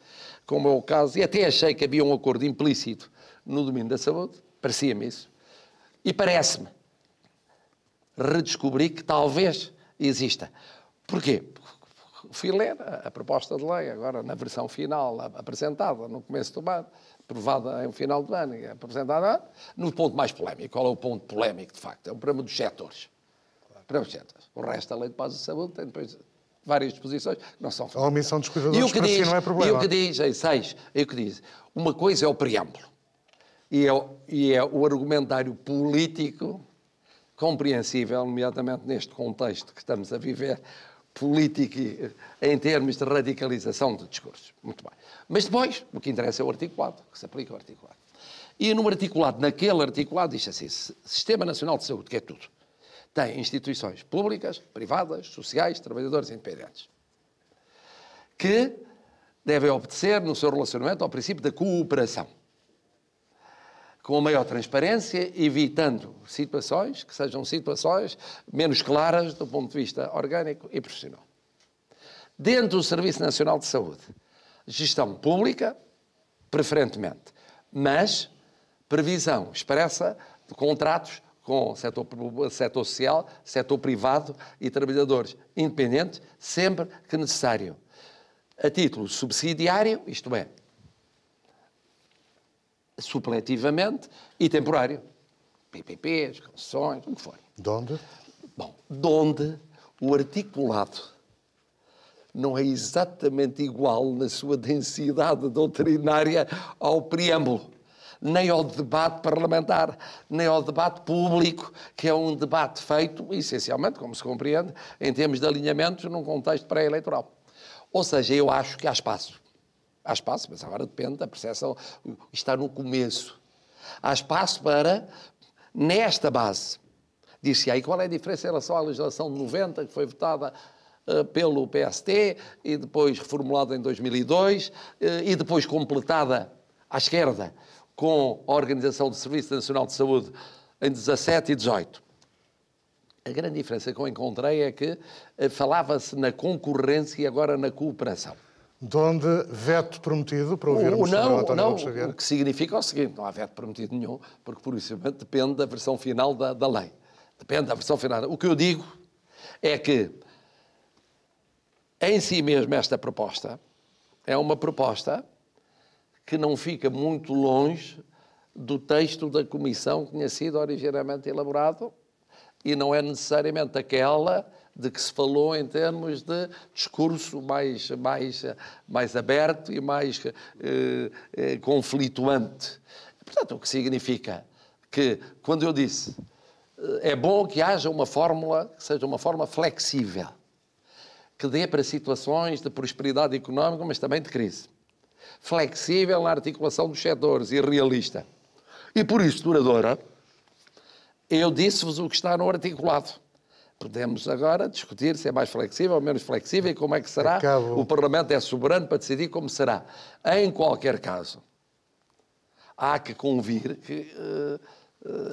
como é o caso, e até achei que havia um acordo implícito no domínio da saúde, parecia-me isso, e parece-me redescobrir que talvez exista. Porquê? Fui ler a proposta de lei, agora na versão final, apresentada no começo do ano, aprovada em final do ano e apresentada no ponto mais polémico. Qual é o ponto polémico, de facto? É o problema dos setores. O resto da lei de paz e saúde tem depois várias disposições que não são a omissão dos cuidadores para si não é problema. E o que diz, uma coisa é o preâmbulo e é o argumentário político compreensível, nomeadamente neste contexto que estamos a viver, político em termos de radicalização de discursos. Muito bem. Mas depois, o que interessa é o articulado, que se aplica ao articulado. E no articulado, naquele articulado, diz assim, Sistema Nacional de Saúde, que é tudo. Tem instituições públicas, privadas, sociais, trabalhadores independentes, que devem obedecer no seu relacionamento ao princípio da cooperação, com a maior transparência, evitando situações que sejam situações menos claras do ponto de vista orgânico e profissional. Dentro do Serviço Nacional de Saúde, gestão pública, preferentemente, mas previsão expressa de contratos com o setor social, setor privado e trabalhadores independentes, sempre que necessário. A título subsidiário, isto é, supletivamente e temporário. PPPs, concessões, o que for. De onde? Bom, de onde o articulado não é exatamente igual na sua densidade doutrinária ao preâmbulo, nem ao debate parlamentar, nem ao debate público, que é um debate feito, essencialmente, como se compreende, em termos de alinhamentos num contexto pré-eleitoral. Ou seja, eu acho que há espaço. Há espaço, mas agora depende da percepção. Está no começo. Há espaço para, nesta base, diz-se aí qual é a diferença em relação à legislação de 90, que foi votada pelo PST, e depois reformulada em 2002, e depois completada à esquerda, com a Organização do Serviço Nacional de Saúde em 17 e 18. A grande diferença que eu encontrei é que falava-se na concorrência e agora na cooperação. De onde veto prometido, para ouvirmos também o António Lopes Xavier. O que significa o seguinte, não há veto prometido nenhum, porque por isso depende da versão final da lei. Depende da versão final. O que eu digo é que, em si mesmo, esta proposta é uma proposta que não fica muito longe do texto da Comissão que tinha sido originariamente elaborado e não é necessariamente aquela de que se falou em termos de discurso mais aberto e mais conflituante. Portanto, o que significa que, quando eu disse é bom que haja uma fórmula que seja uma fórmula flexível, que dê para situações de prosperidade económica, mas também de crise. Flexível na articulação dos setores e realista. E por isso duradoura, eu disse-vos o que está no articulado. Podemos agora discutir se é mais flexível ou menos flexível e como é que será. O Parlamento é soberano para decidir como será. Em qualquer caso, há que convir que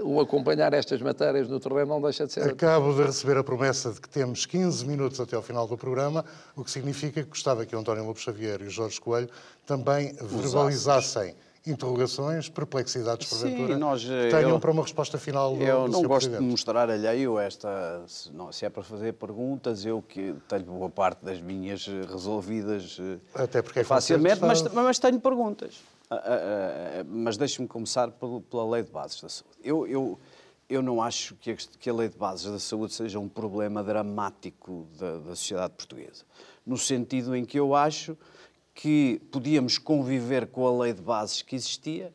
o acompanhar estas matérias no terreno não deixa de ser... Acabo de receber a promessa de que temos 15 minutos até ao final do programa, o que significa que gostava que o António Lopes Xavier e o Jorge Coelho também verbalizassem interrogações, perplexidades, porventura, que tenham para uma resposta final do Eu não Sr. gosto Presidente. de mostrar alheio esta... Se é para fazer perguntas, eu que tenho boa parte das minhas resolvidas Até porque é facilmente, mas tenho perguntas. Mas deixe-me começar pela Lei de Bases da Saúde. Eu não acho que a Lei de Bases da Saúde seja um problema dramático da sociedade portuguesa. No sentido em que eu acho que podíamos conviver com a lei de bases que existia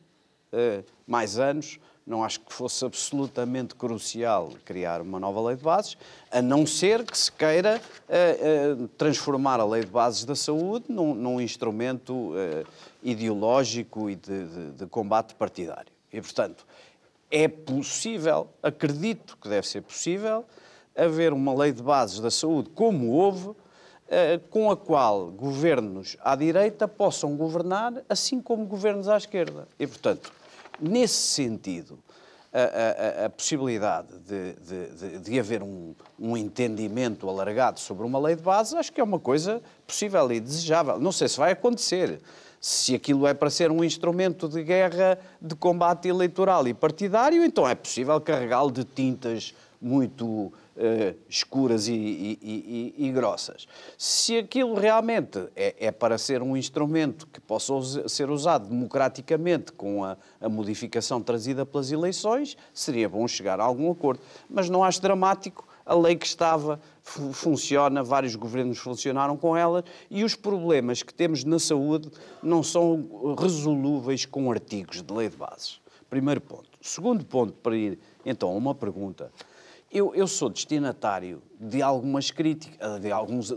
mais anos. Não acho que fosse absolutamente crucial criar uma nova lei de bases, a não ser que se queira transformar a lei de bases da saúde num instrumento ideológico e de combate partidário. E, portanto, é possível, acredito que deve ser possível, haver uma lei de bases da saúde como houve, com a qual governos à direita possam governar, assim como governos à esquerda. E, portanto, nesse sentido, a possibilidade de haver um entendimento alargado sobre uma lei de base, acho que é uma coisa possível e desejável. Não sei se vai acontecer. Se aquilo é para ser um instrumento de guerra, de combate eleitoral e partidário, então é possível carregá-lo de tintas muito escuras e grossas. Se aquilo realmente é para ser um instrumento que possa ser usado democraticamente com a modificação trazida pelas eleições, seria bom chegar a algum acordo. Mas não acho dramático. A lei que estava funciona, vários governos funcionaram com ela e os problemas que temos na saúde não são resolúveis com artigos de lei de bases. Primeiro ponto. Segundo ponto, para ir então a uma pergunta. Eu sou destinatário de algumas críticas,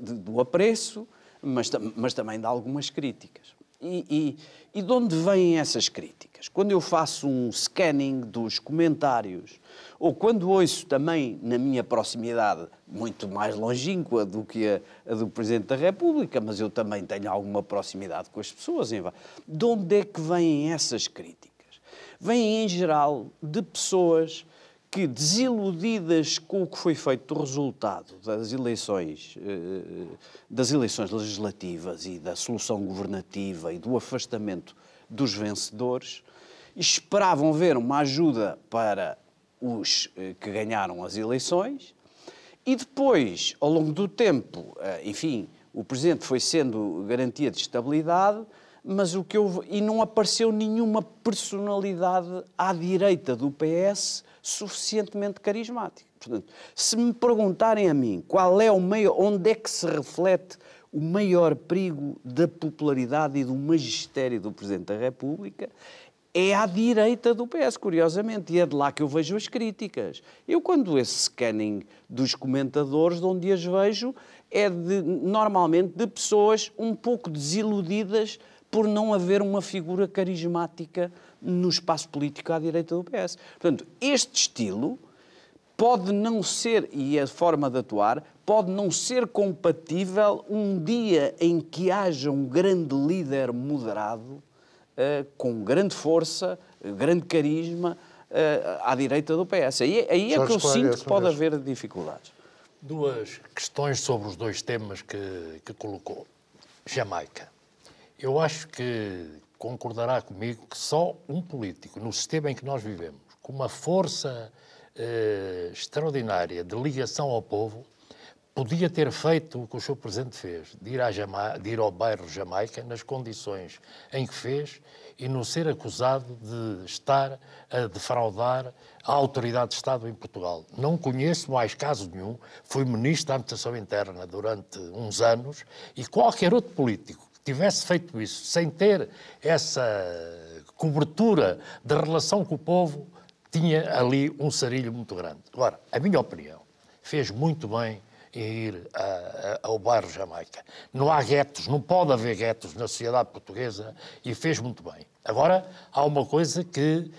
do apreço, mas também de algumas críticas. E de onde vêm essas críticas? Quando eu faço um scanning dos comentários, ou quando ouço também, na minha proximidade, muito mais longínqua do que a do Presidente da República, mas eu também tenho alguma proximidade com as pessoas, de onde é que vêm essas críticas? Vêm, em geral, de pessoas que, desiludidas com o que foi feito do resultado das eleições legislativas e da solução governativa e do afastamento dos vencedores, esperavam ver uma ajuda para os que ganharam as eleições e depois, ao longo do tempo, enfim, o Presidente foi sendo garantia de estabilidade, mas e não apareceu nenhuma personalidade à direita do PS suficientemente carismática. Portanto, se me perguntarem a mim qual é onde é que se reflete o maior perigo da popularidade e do magistério do Presidente da República, é à direita do PS, curiosamente, e é de lá que eu vejo as críticas. Eu, quando esse scanning dos comentadores, de onde as vejo, é normalmente de pessoas um pouco desiludidas por não haver uma figura carismática no espaço político à direita do PS. Portanto, este estilo pode não ser, e a forma de atuar, pode não ser compatível um dia em que haja um grande líder moderado, com grande força, grande carisma, à direita do PS. Aí é que eu sinto que pode haver dificuldades. Duas questões sobre os dois temas que colocou. Jamaica. Eu acho que concordará comigo que só um político, no sistema em que nós vivemos, com uma força extraordinária de ligação ao povo, podia ter feito o que o Sr. Presidente fez, de ir ao bairro Jamaica nas condições em que fez e não ser acusado de estar a defraudar a autoridade de Estado em Portugal. Não conheço mais caso nenhum, fui Ministro da Administração Interna durante uns anos e qualquer outro político que tivesse feito isso sem ter essa cobertura de relação com o povo, tinha ali um sarilho muito grande. Agora, a minha opinião, fez muito bem em ir ao bairro Jamaica. Não há guetos, não pode haver guetos na sociedade portuguesa e fez muito bem. Agora, há uma coisa que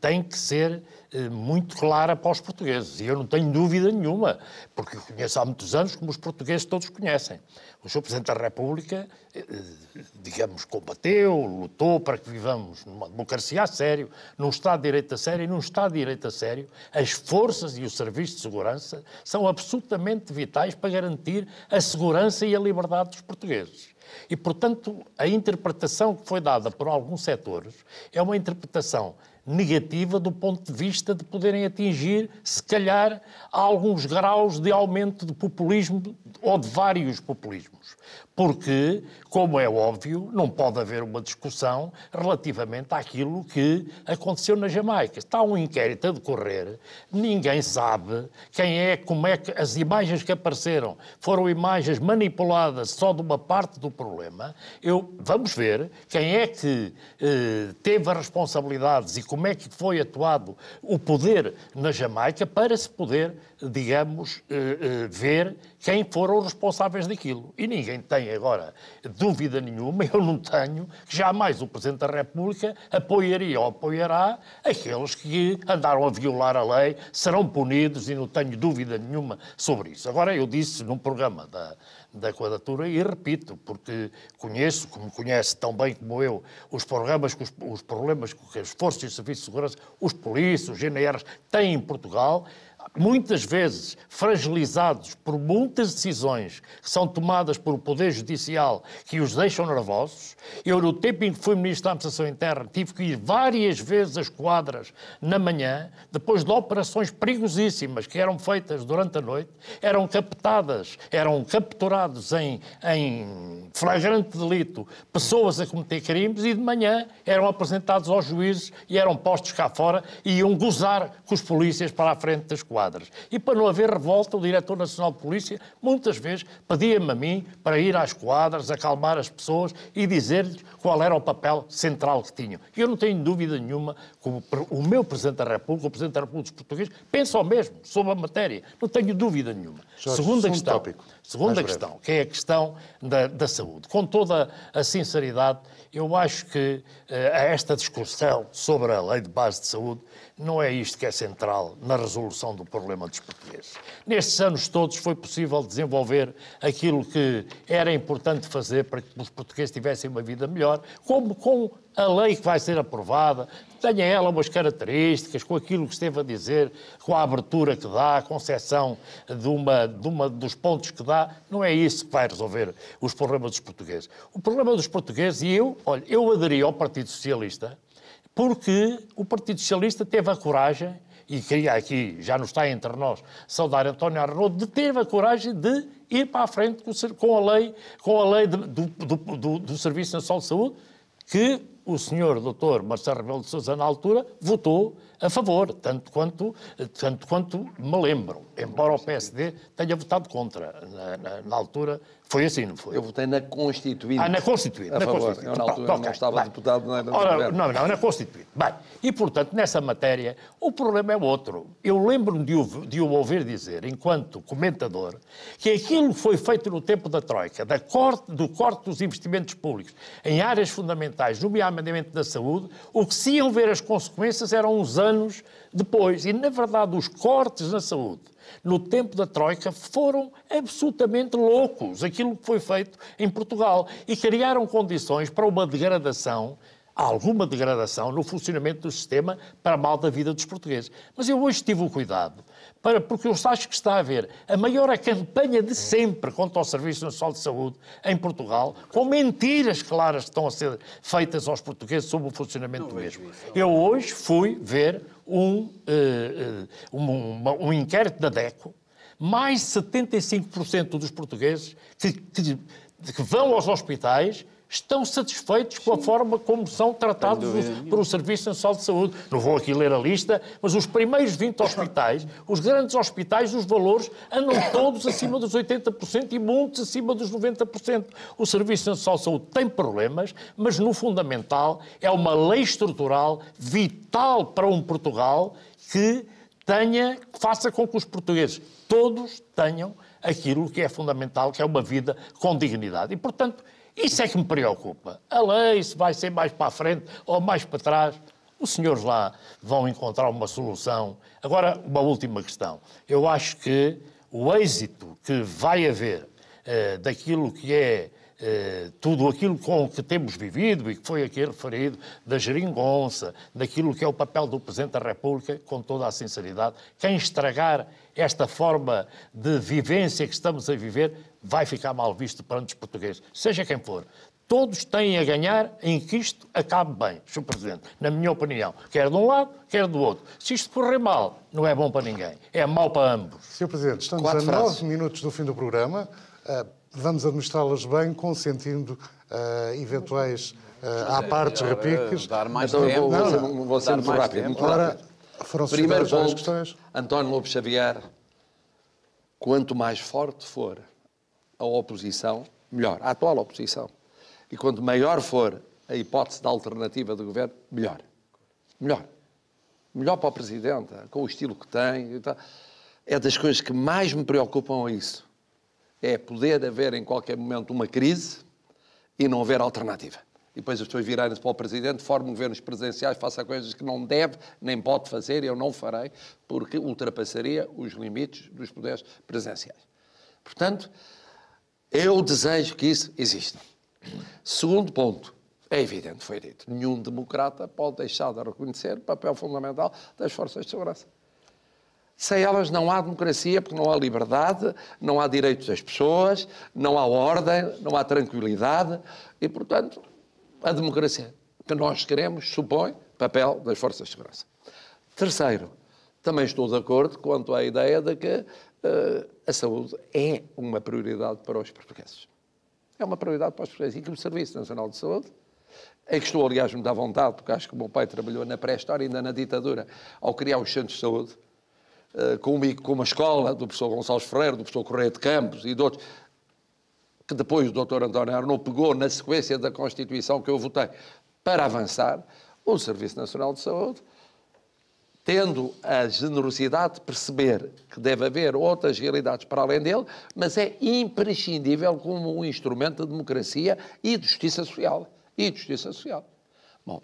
tem que ser muito clara para os portugueses, e eu não tenho dúvida nenhuma, porque eu conheço há muitos anos, como os portugueses todos conhecem. O Sr. Presidente da República, digamos, combateu, lutou para que vivamos numa democracia a sério, num Estado de Direito a sério, e num Estado de Direito a sério, as forças e o Serviço de Segurança são absolutamente vitais para garantir a segurança e a liberdade dos portugueses. E, portanto, a interpretação que foi dada por alguns setores é uma interpretação negativa do ponto de vista de poderem atingir, se calhar, alguns graus de aumento de populismo ou de vários populismos. Porque, como é óbvio, não pode haver uma discussão relativamente àquilo que aconteceu na Jamaica. Está um inquérito a decorrer, ninguém sabe quem é, como é que as imagens que apareceram foram imagens manipuladas só de uma parte do problema. Vamos ver quem é que teve as responsabilidades e como é que foi atuado o poder na Jamaica para se poder, digamos, ver quem foram os responsáveis daquilo. E ninguém tem agora dúvida nenhuma, eu não tenho, que jamais o Presidente da República apoiaria ou apoiará aqueles que andaram a violar a lei, serão punidos e não tenho dúvida nenhuma sobre isso. Agora, eu disse num programa da Quadratura e repito, porque conheço, como conhece tão bem como eu, os problemas que as forças e os serviços de segurança, os polícias, os GNRs têm em Portugal, muitas vezes fragilizados por muitas decisões que são tomadas por o Poder Judicial que os deixam nervosos. Eu, no tempo em que fui Ministro da Administração Interna, tive que ir várias vezes às quadras na manhã, depois de operações perigosíssimas que eram feitas durante a noite, eram capturados em flagrante delito pessoas a cometer crimes e de manhã eram apresentados aos juízes e eram postos cá fora e iam gozar com os polícias para a frente das quadras. E para não haver revolta, o Diretor Nacional de Polícia muitas vezes pedia-me a mim para ir às quadras, acalmar as pessoas e dizer-lhes qual era o papel central que tinham. E eu não tenho dúvida nenhuma que o meu Presidente da República, o Presidente da República dos Portugueses, pensa o mesmo sobre a matéria. Não tenho dúvida nenhuma. Jorge, Segunda questão, que é a questão da saúde. Com toda a sinceridade, eu acho que esta discussão sobre a Lei de Base de Saúde não é isto que é central na resolução do problema dos portugueses. Nestes anos todos foi possível desenvolver aquilo que era importante fazer para que os portugueses tivessem uma vida melhor, como com a lei que vai ser aprovada, tenha ela umas características, com aquilo que esteve a dizer, com a abertura que dá, a concessão dos pontos que dá, não é isso que vai resolver os problemas dos portugueses. O problema dos portugueses, e eu aderi ao Partido Socialista, porque o Partido Socialista teve a coragem, e queria aqui, já não está entre nós, saudar António Arnaud, de ter a coragem de ir para a frente com a lei do Serviço Nacional de Saúde, que o senhor Dr. Marcelo Rebelo de Sousa, na altura, votou a favor, tanto quanto me lembro, embora o PSD tenha votado contra. Na altura, foi assim, não foi? Eu votei na Constituinte. Na Constituinte. A favor. Eu, na altura, não estava deputado. Não, na Constituinte. Bem, e, portanto, nessa matéria, o problema é outro. Eu lembro-me de o ouvir dizer, enquanto comentador, que aquilo que foi feito no tempo da Troika, do corte dos investimentos públicos em áreas fundamentais, nomeadamente da saúde, o que se iam ver as consequências eram uns anos depois. E, na verdade, os cortes na saúde no tempo da Troika foram absolutamente loucos, aquilo que foi feito em Portugal, e criaram condições para uma degradação há alguma degradação no funcionamento do sistema para a mal da vida dos portugueses. Mas eu hoje tive o cuidado, porque eu acho que está a haver a maior campanha de sempre contra o Serviço Nacional de Saúde em Portugal, com mentiras claras que estão a ser feitas aos portugueses sobre o funcionamento do mesmo. Eu hoje fui ver um inquérito da DECO. Mais 75% dos portugueses que vão aos hospitais estão satisfeitos com a forma como são tratados por o Serviço Nacional de Saúde. Não vou aqui ler a lista, mas os primeiros 20 hospitais, os grandes hospitais, os valores andam todos acima dos 80% e muitos acima dos 90%. O Serviço Nacional de Saúde tem problemas, mas no fundamental é uma lei estrutural vital para um Portugal que faça com que os portugueses todos tenham aquilo que é fundamental, que é uma vida com dignidade. E, portanto, isso é que me preocupa. A lei, se vai ser mais para a frente ou mais para trás, os senhores lá vão encontrar uma solução. Agora, uma última questão. Eu acho que o êxito que vai haver daquilo que é tudo aquilo com que temos vivido e que foi aqui referido, da geringonça, daquilo que é o papel do Presidente da República, com toda a sinceridade, quem estragar esta forma de vivência que estamos a viver vai ficar mal visto perante os portugueses, seja quem for. Todos têm a ganhar em que isto acabe bem, Sr. Presidente, na minha opinião, quer de um lado, quer do outro. Se isto correr mal, não é bom para ninguém, é mau para ambos. Sr. Presidente, estamos a 9 minutos do fim do programa. Vamos administrá-las bem, consentindo eventuais à parte repiques. Dar mais Então tempo. vou ser muito rápido. Ora, foram Primeiro suscitadas várias ponto, questões. António Lobo Xavier, quanto mais forte for a oposição, melhor, a atual oposição, e quanto maior for a hipótese da alternativa do governo, melhor. Melhor. Melhor para o Presidente, com o estilo que tem. E tal. É das coisas que mais me preocupam isso. É poder haver em qualquer momento uma crise e não haver alternativa. E depois as pessoas virarem-se para o Presidente, formem governos presidenciais, faça coisas que não deve nem pode fazer, e eu não farei, porque ultrapassaria os limites dos poderes presidenciais. Portanto, eu desejo que isso exista. Segundo ponto, é evidente, foi dito, nenhum democrata pode deixar de reconhecer o papel fundamental das forças de segurança. Sem elas não há democracia, porque não há liberdade, não há direitos das pessoas, não há ordem, não há tranquilidade e, portanto, a democracia que nós queremos supõe papel das forças de segurança. Terceiro, também estou de acordo quanto à ideia de que a saúde é uma prioridade para os portugueses. É uma prioridade para os portugueses e que o Serviço Nacional de Saúde, em que estou, aliás, muito à vontade, porque acho que o meu pai trabalhou na pré-história, ainda na ditadura, ao criar os centros de saúde, com uma escola do professor Gonçalves Ferreira, do professor Correia de Campos e de outros, que depois o Dr. António Arnaud pegou na sequência da Constituição que eu votei para avançar, o Serviço Nacional de Saúde, tendo a generosidade de perceber que deve haver outras realidades para além dele, mas é imprescindível como um instrumento de democracia e de justiça social. E de justiça social. Bom,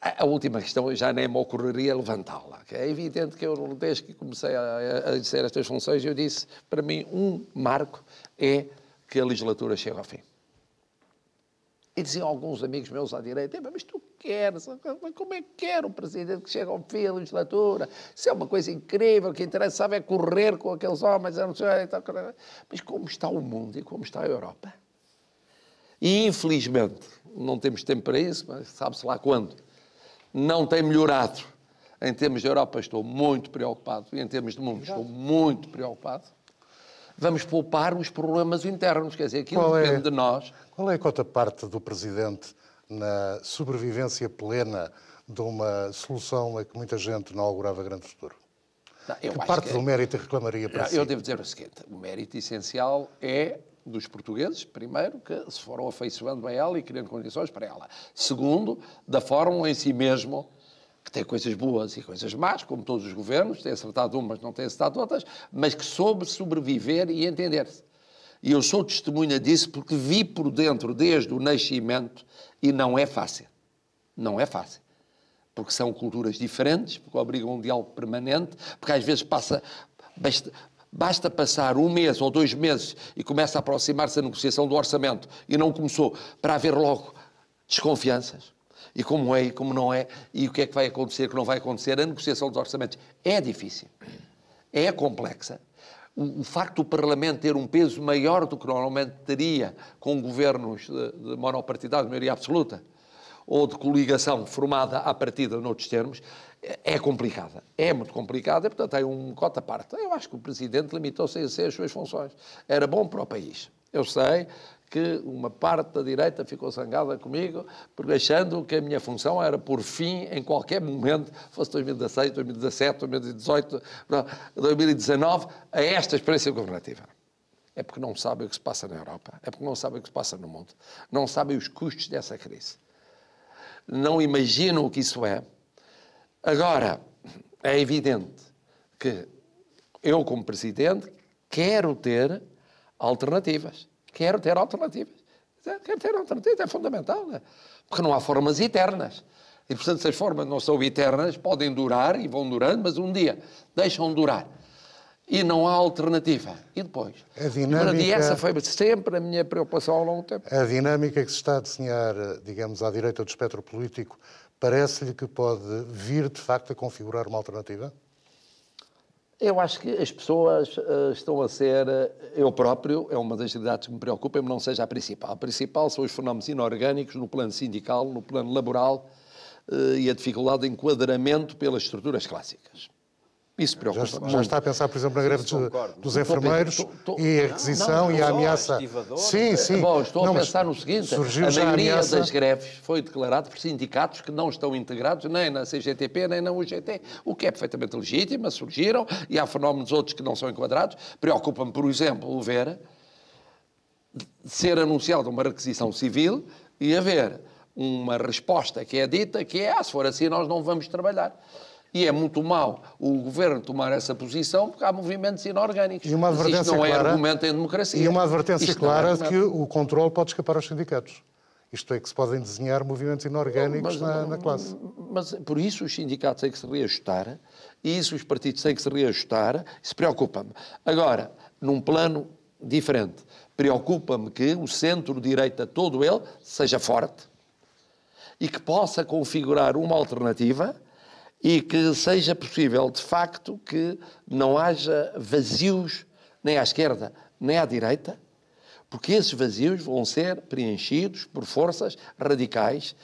a última questão já nem me ocorreria levantá-la. É evidente que eu, desde que comecei a exercer estas funções, eu disse, para mim, um marco é que a legislatura chega ao fim. E diziam alguns amigos meus à direita, mas tu queres, como é que quer um presidente que chega ao fim da legislatura? Isso é uma coisa incrível, o que interessa sabe é correr com aqueles homens, mas como está o mundo e como está a Europa? E, infelizmente, não temos tempo para isso, mas sabe-se lá quando, não tem melhorado. Em termos de Europa estou muito preocupado e em termos de mundo estou muito preocupado. Vamos poupar os problemas internos, quer dizer, aquilo depende de nós. Qual é a cota-parte do Presidente na sobrevivência plena de uma solução a que muita gente não augurava grande futuro? Não, que parte do mérito reclamaria para si? Eu devo dizer o seguinte, o mérito essencial é dos portugueses, primeiro, que se foram afeiçoando a ela e criando condições para ela. Segundo, da fórmula em si mesmo, que tem coisas boas e coisas más, como todos os governos, tem acertado umas, não tem acertado outras, mas que soube sobreviver e entender-se. E eu sou testemunha disso porque vi por dentro desde o nascimento e não é fácil. Não é fácil. Porque são culturas diferentes, porque obrigam um diálogo permanente, porque às vezes basta passar 1 mês ou 2 meses e começa a aproximar-se a negociação do orçamento e não começou para haver logo desconfianças, e como é e como não é, e o que é que vai acontecer, o que não vai acontecer. A negociação dos orçamentos é difícil, é complexa. O facto do Parlamento ter um peso maior do que normalmente teria com governos de monopartidário, de maioria absoluta, ou de coligação formada à partida noutros termos, é complicada. É muito complicada e, portanto, tem um cota à parte. Eu acho que o Presidente limitou-se a exercer as suas funções. Era bom para o país. Eu sei que uma parte da direita ficou zangada comigo, porque achando que a minha função era por fim, em qualquer momento, fosse 2016, 2017, 2018, 2019, a esta experiência governativa. É porque não sabem o que se passa na Europa, é porque não sabem o que se passa no mundo, não sabem os custos dessa crise. Não imaginam o que isso é. Agora, é evidente que eu, como Presidente, quero ter alternativas. Quero ter alternativas. É fundamental, né? Porque não há formas eternas. E, portanto, se as formas não são eternas, podem durar e vão durando, mas um dia deixam de durar. E não há alternativa. E depois? A dinâmica... E essa foi sempre a minha preocupação ao longo do tempo. A dinâmica que se está a desenhar, digamos, à direita do espectro político, parece-lhe que pode vir, de facto, a configurar uma alternativa? Eu acho que as pessoas estão a ser... Eu próprio, é uma das atividades que me preocupa, mas não seja a principal. A principal são os fenómenos inorgânicos no plano sindical, no plano laboral e a dificuldade de enquadramento pelas estruturas clássicas. Isso preocupa muito. Já está a pensar, por exemplo, na greve dos enfermeiros e a requisição e a ameaça. Sim, sim. Bom, estou a pensar no seguinte, a maioria ameaça... das greves foi declarada por sindicatos que não estão integrados nem na CGTP nem na UGT, o que é perfeitamente legítimo, surgiram, e há fenómenos outros que não são enquadrados. Preocupa-me, por exemplo, ver ser anunciada uma requisição civil e haver uma resposta que é dita, que é, se for assim nós não vamos trabalhar. E é muito mau o governo tomar essa posição porque há movimentos inorgânicos. E uma advertência isto não é clara, argumento em democracia. E uma advertência clara de que argumento. o controle pode escapar aos sindicatos. Isto é, que se podem desenhar movimentos inorgânicos na classe. Mas por isso os sindicatos têm que se reajustar, e isso os partidos têm que se reajustar, isso preocupa-me. Agora, num plano diferente, preocupa-me que o centro-direita, todo ele, seja forte e que possa configurar uma alternativa e que seja possível, de facto, que não haja vazios nem à esquerda nem à direita, porque esses vazios vão ser preenchidos por forças radicais,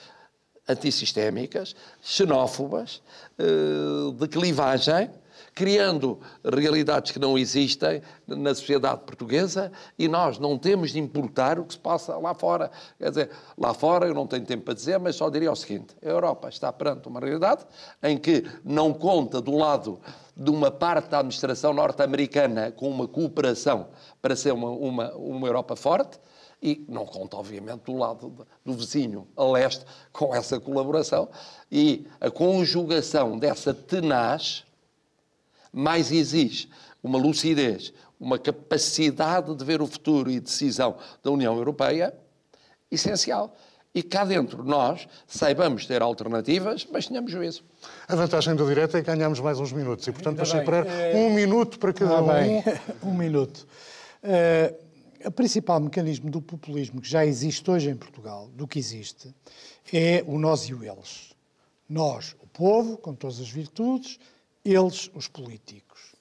antissistémicas, xenófobas, de clivagem, criando realidades que não existem na sociedade portuguesa, e nós não temos de importar o que se passa lá fora. Quer dizer, lá fora, eu não tenho tempo para dizer, mas só diria o seguinte: a Europa está perante uma realidade em que não conta do lado de uma parte da administração norte-americana com uma cooperação para ser uma Europa forte, e não conta, obviamente, do lado do vizinho a leste com essa colaboração, e a conjugação dessa tenaz mais exige uma lucidez, uma capacidade de ver o futuro e decisão da União Europeia essencial. E cá dentro nós saibamos ter alternativas, mas tenhamos juízo. A vantagem do direito é que ganhamos mais uns minutos e, portanto, vou separar um minuto para cada um. Um minuto. O principal mecanismo do populismo que já existe hoje em Portugal, do que existe, é o nós e o eles. Nós, o povo, com todas as virtudes, eles, os políticos.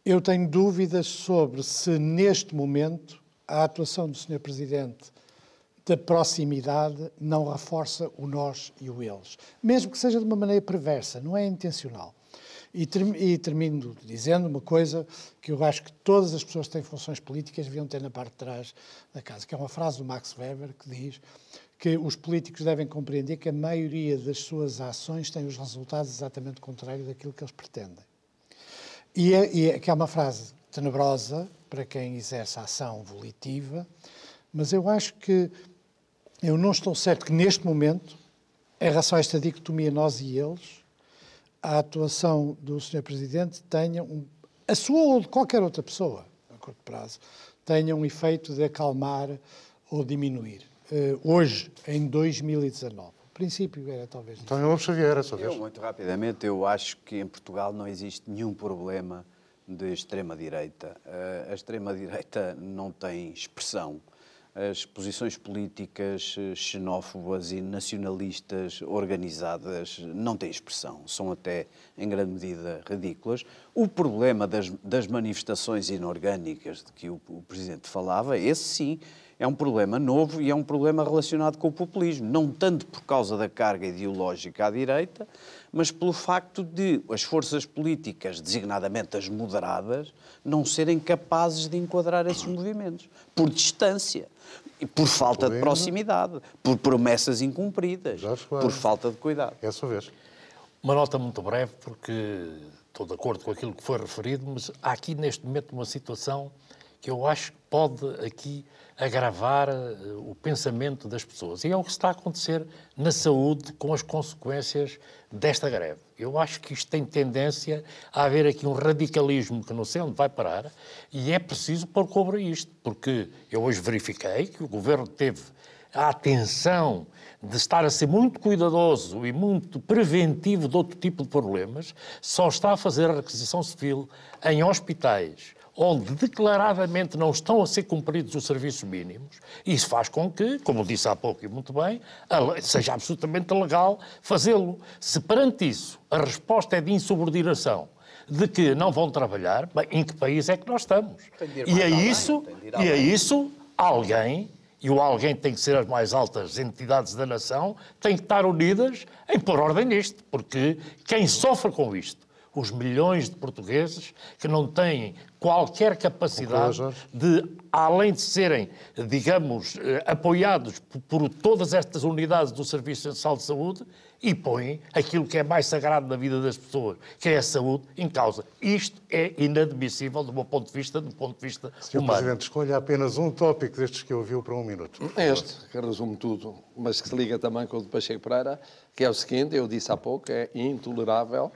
Eu tenho dúvidas sobre se, neste momento, a atuação do Sr. Presidente da proximidade não reforça o nós e o eles. Mesmo que seja de uma maneira perversa, não é intencional. E termino dizendo uma coisa que eu acho que todas as pessoas que têm funções políticas deviam ter na parte de trás da casa, que é uma frase do Max Weber, que diz que os políticos devem compreender que a maioria das suas ações tem os resultados exatamente contrários daquilo que eles pretendem. Que é uma frase tenebrosa para quem exerce a ação volitiva, mas eu acho que eu não estou certo que neste momento, em relação a esta dicotomia nós e eles, a atuação do Sr. Presidente tenha, a sua ou de qualquer outra pessoa, a curto prazo, tenha um efeito de acalmar ou diminuir. Hoje, em 2019. O princípio era talvez... Então, eu Xavier, a sua vez. Muito rapidamente, eu acho que em Portugal não existe nenhum problema de extrema-direita. A extrema-direita não tem expressão as posições políticas xenófobas e nacionalistas organizadas não têm expressão, são até, em grande medida, ridículas. O problema das manifestações inorgânicas de que o Presidente falava, esse sim, é um problema novo e é um problema relacionado com o populismo, não tanto por causa da carga ideológica à direita, mas pelo facto de as forças políticas, designadamente as moderadas, não serem capazes de enquadrar esses movimentos, por distância, e por falta de proximidade, por promessas incumpridas, por falta de cuidado. É a sua vez. Uma nota muito breve, porque estou de acordo com aquilo que foi referido, mas há aqui neste momento uma situação que eu acho que pode aqui agravar o pensamento das pessoas. E é o que está a acontecer na saúde com as consequências desta greve. Eu acho que isto tem tendência a haver aqui um radicalismo que não sei onde vai parar e é preciso pôr cobre a isto, porque eu hoje verifiquei que o Governo teve a atenção de estar a ser muito cuidadoso e muito preventivo de outro tipo de problemas, só está a fazer a requisição civil em hospitais onde declaradamente não estão a ser cumpridos os serviços mínimos. Isso faz com que, como disse há pouco e muito bem, seja absolutamente legal fazê-lo. Se perante isso a resposta é de insubordinação, de que não vão trabalhar, bem, em que país é que nós estamos? E a isso alguém, e o alguém tem que ser as mais altas entidades da nação, tem que estar unidas em pôr ordem nisto, porque quem sofre com isto, os milhões de portugueses que não têm qualquer capacidade de, além de serem, digamos, apoiados por todas estas unidades do Serviço Nacional de Saúde, e põem aquilo que é mais sagrado na vida das pessoas, que é a saúde, em causa. Isto é inadmissível do meu ponto de vista humano. Sr. Presidente, escolha apenas um tópico destes que ouviu para 1 minuto. Este, que resume tudo, mas que se liga também com o de Pacheco Pereira, que é o seguinte, eu disse há pouco, é intolerável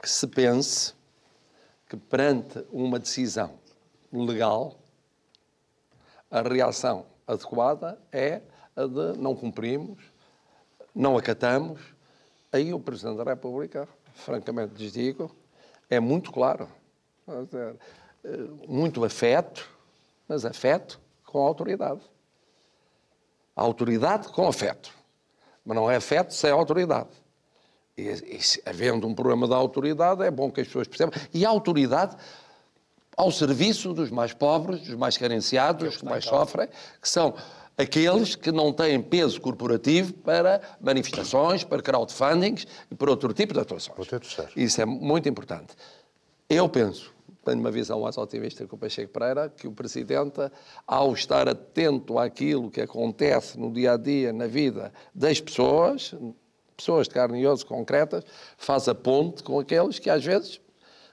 que se pense que perante uma decisão legal, a reação adequada é a de não cumprimos, não acatamos. Aí o Presidente da República, francamente lhes digo, é muito claro. Muito afeto, mas afeto com autoridade. A autoridade com afeto. Mas não é afeto sem autoridade. E havendo um problema da autoridade, é bom que as pessoas percebam. E a autoridade ao serviço dos mais pobres, dos mais carenciados, dos que mais sofrem, que são aqueles que não têm peso corporativo para manifestações, para crowdfundings e para outro tipo de atuações. Isso é muito importante. Eu penso, tenho uma visão mais otimista que o Pacheco Pereira, que o Presidente, ao estar atento àquilo que acontece no dia-a-dia, na vida das pessoas de carne e osso concretas, faz a ponte com aqueles que às vezes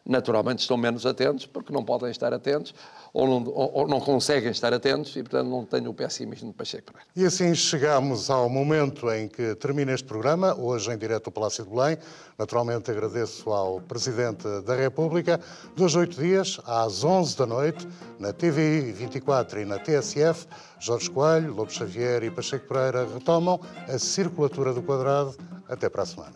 naturalmente estão menos atentos porque não podem estar atentos ou não conseguem estar atentos e, portanto, não tenho o pessimismo de Pacheco Pereira. E assim chegamos ao momento em que termina este programa, hoje em direto do Palácio de Belém. Naturalmente agradeço ao Presidente da República. 2 a 8 dias, às 11 da noite, na TVI 24 e na TSF, Jorge Coelho, Lobo Xavier e Pacheco Pereira retomam a circulatura do quadrado. Até para a semana.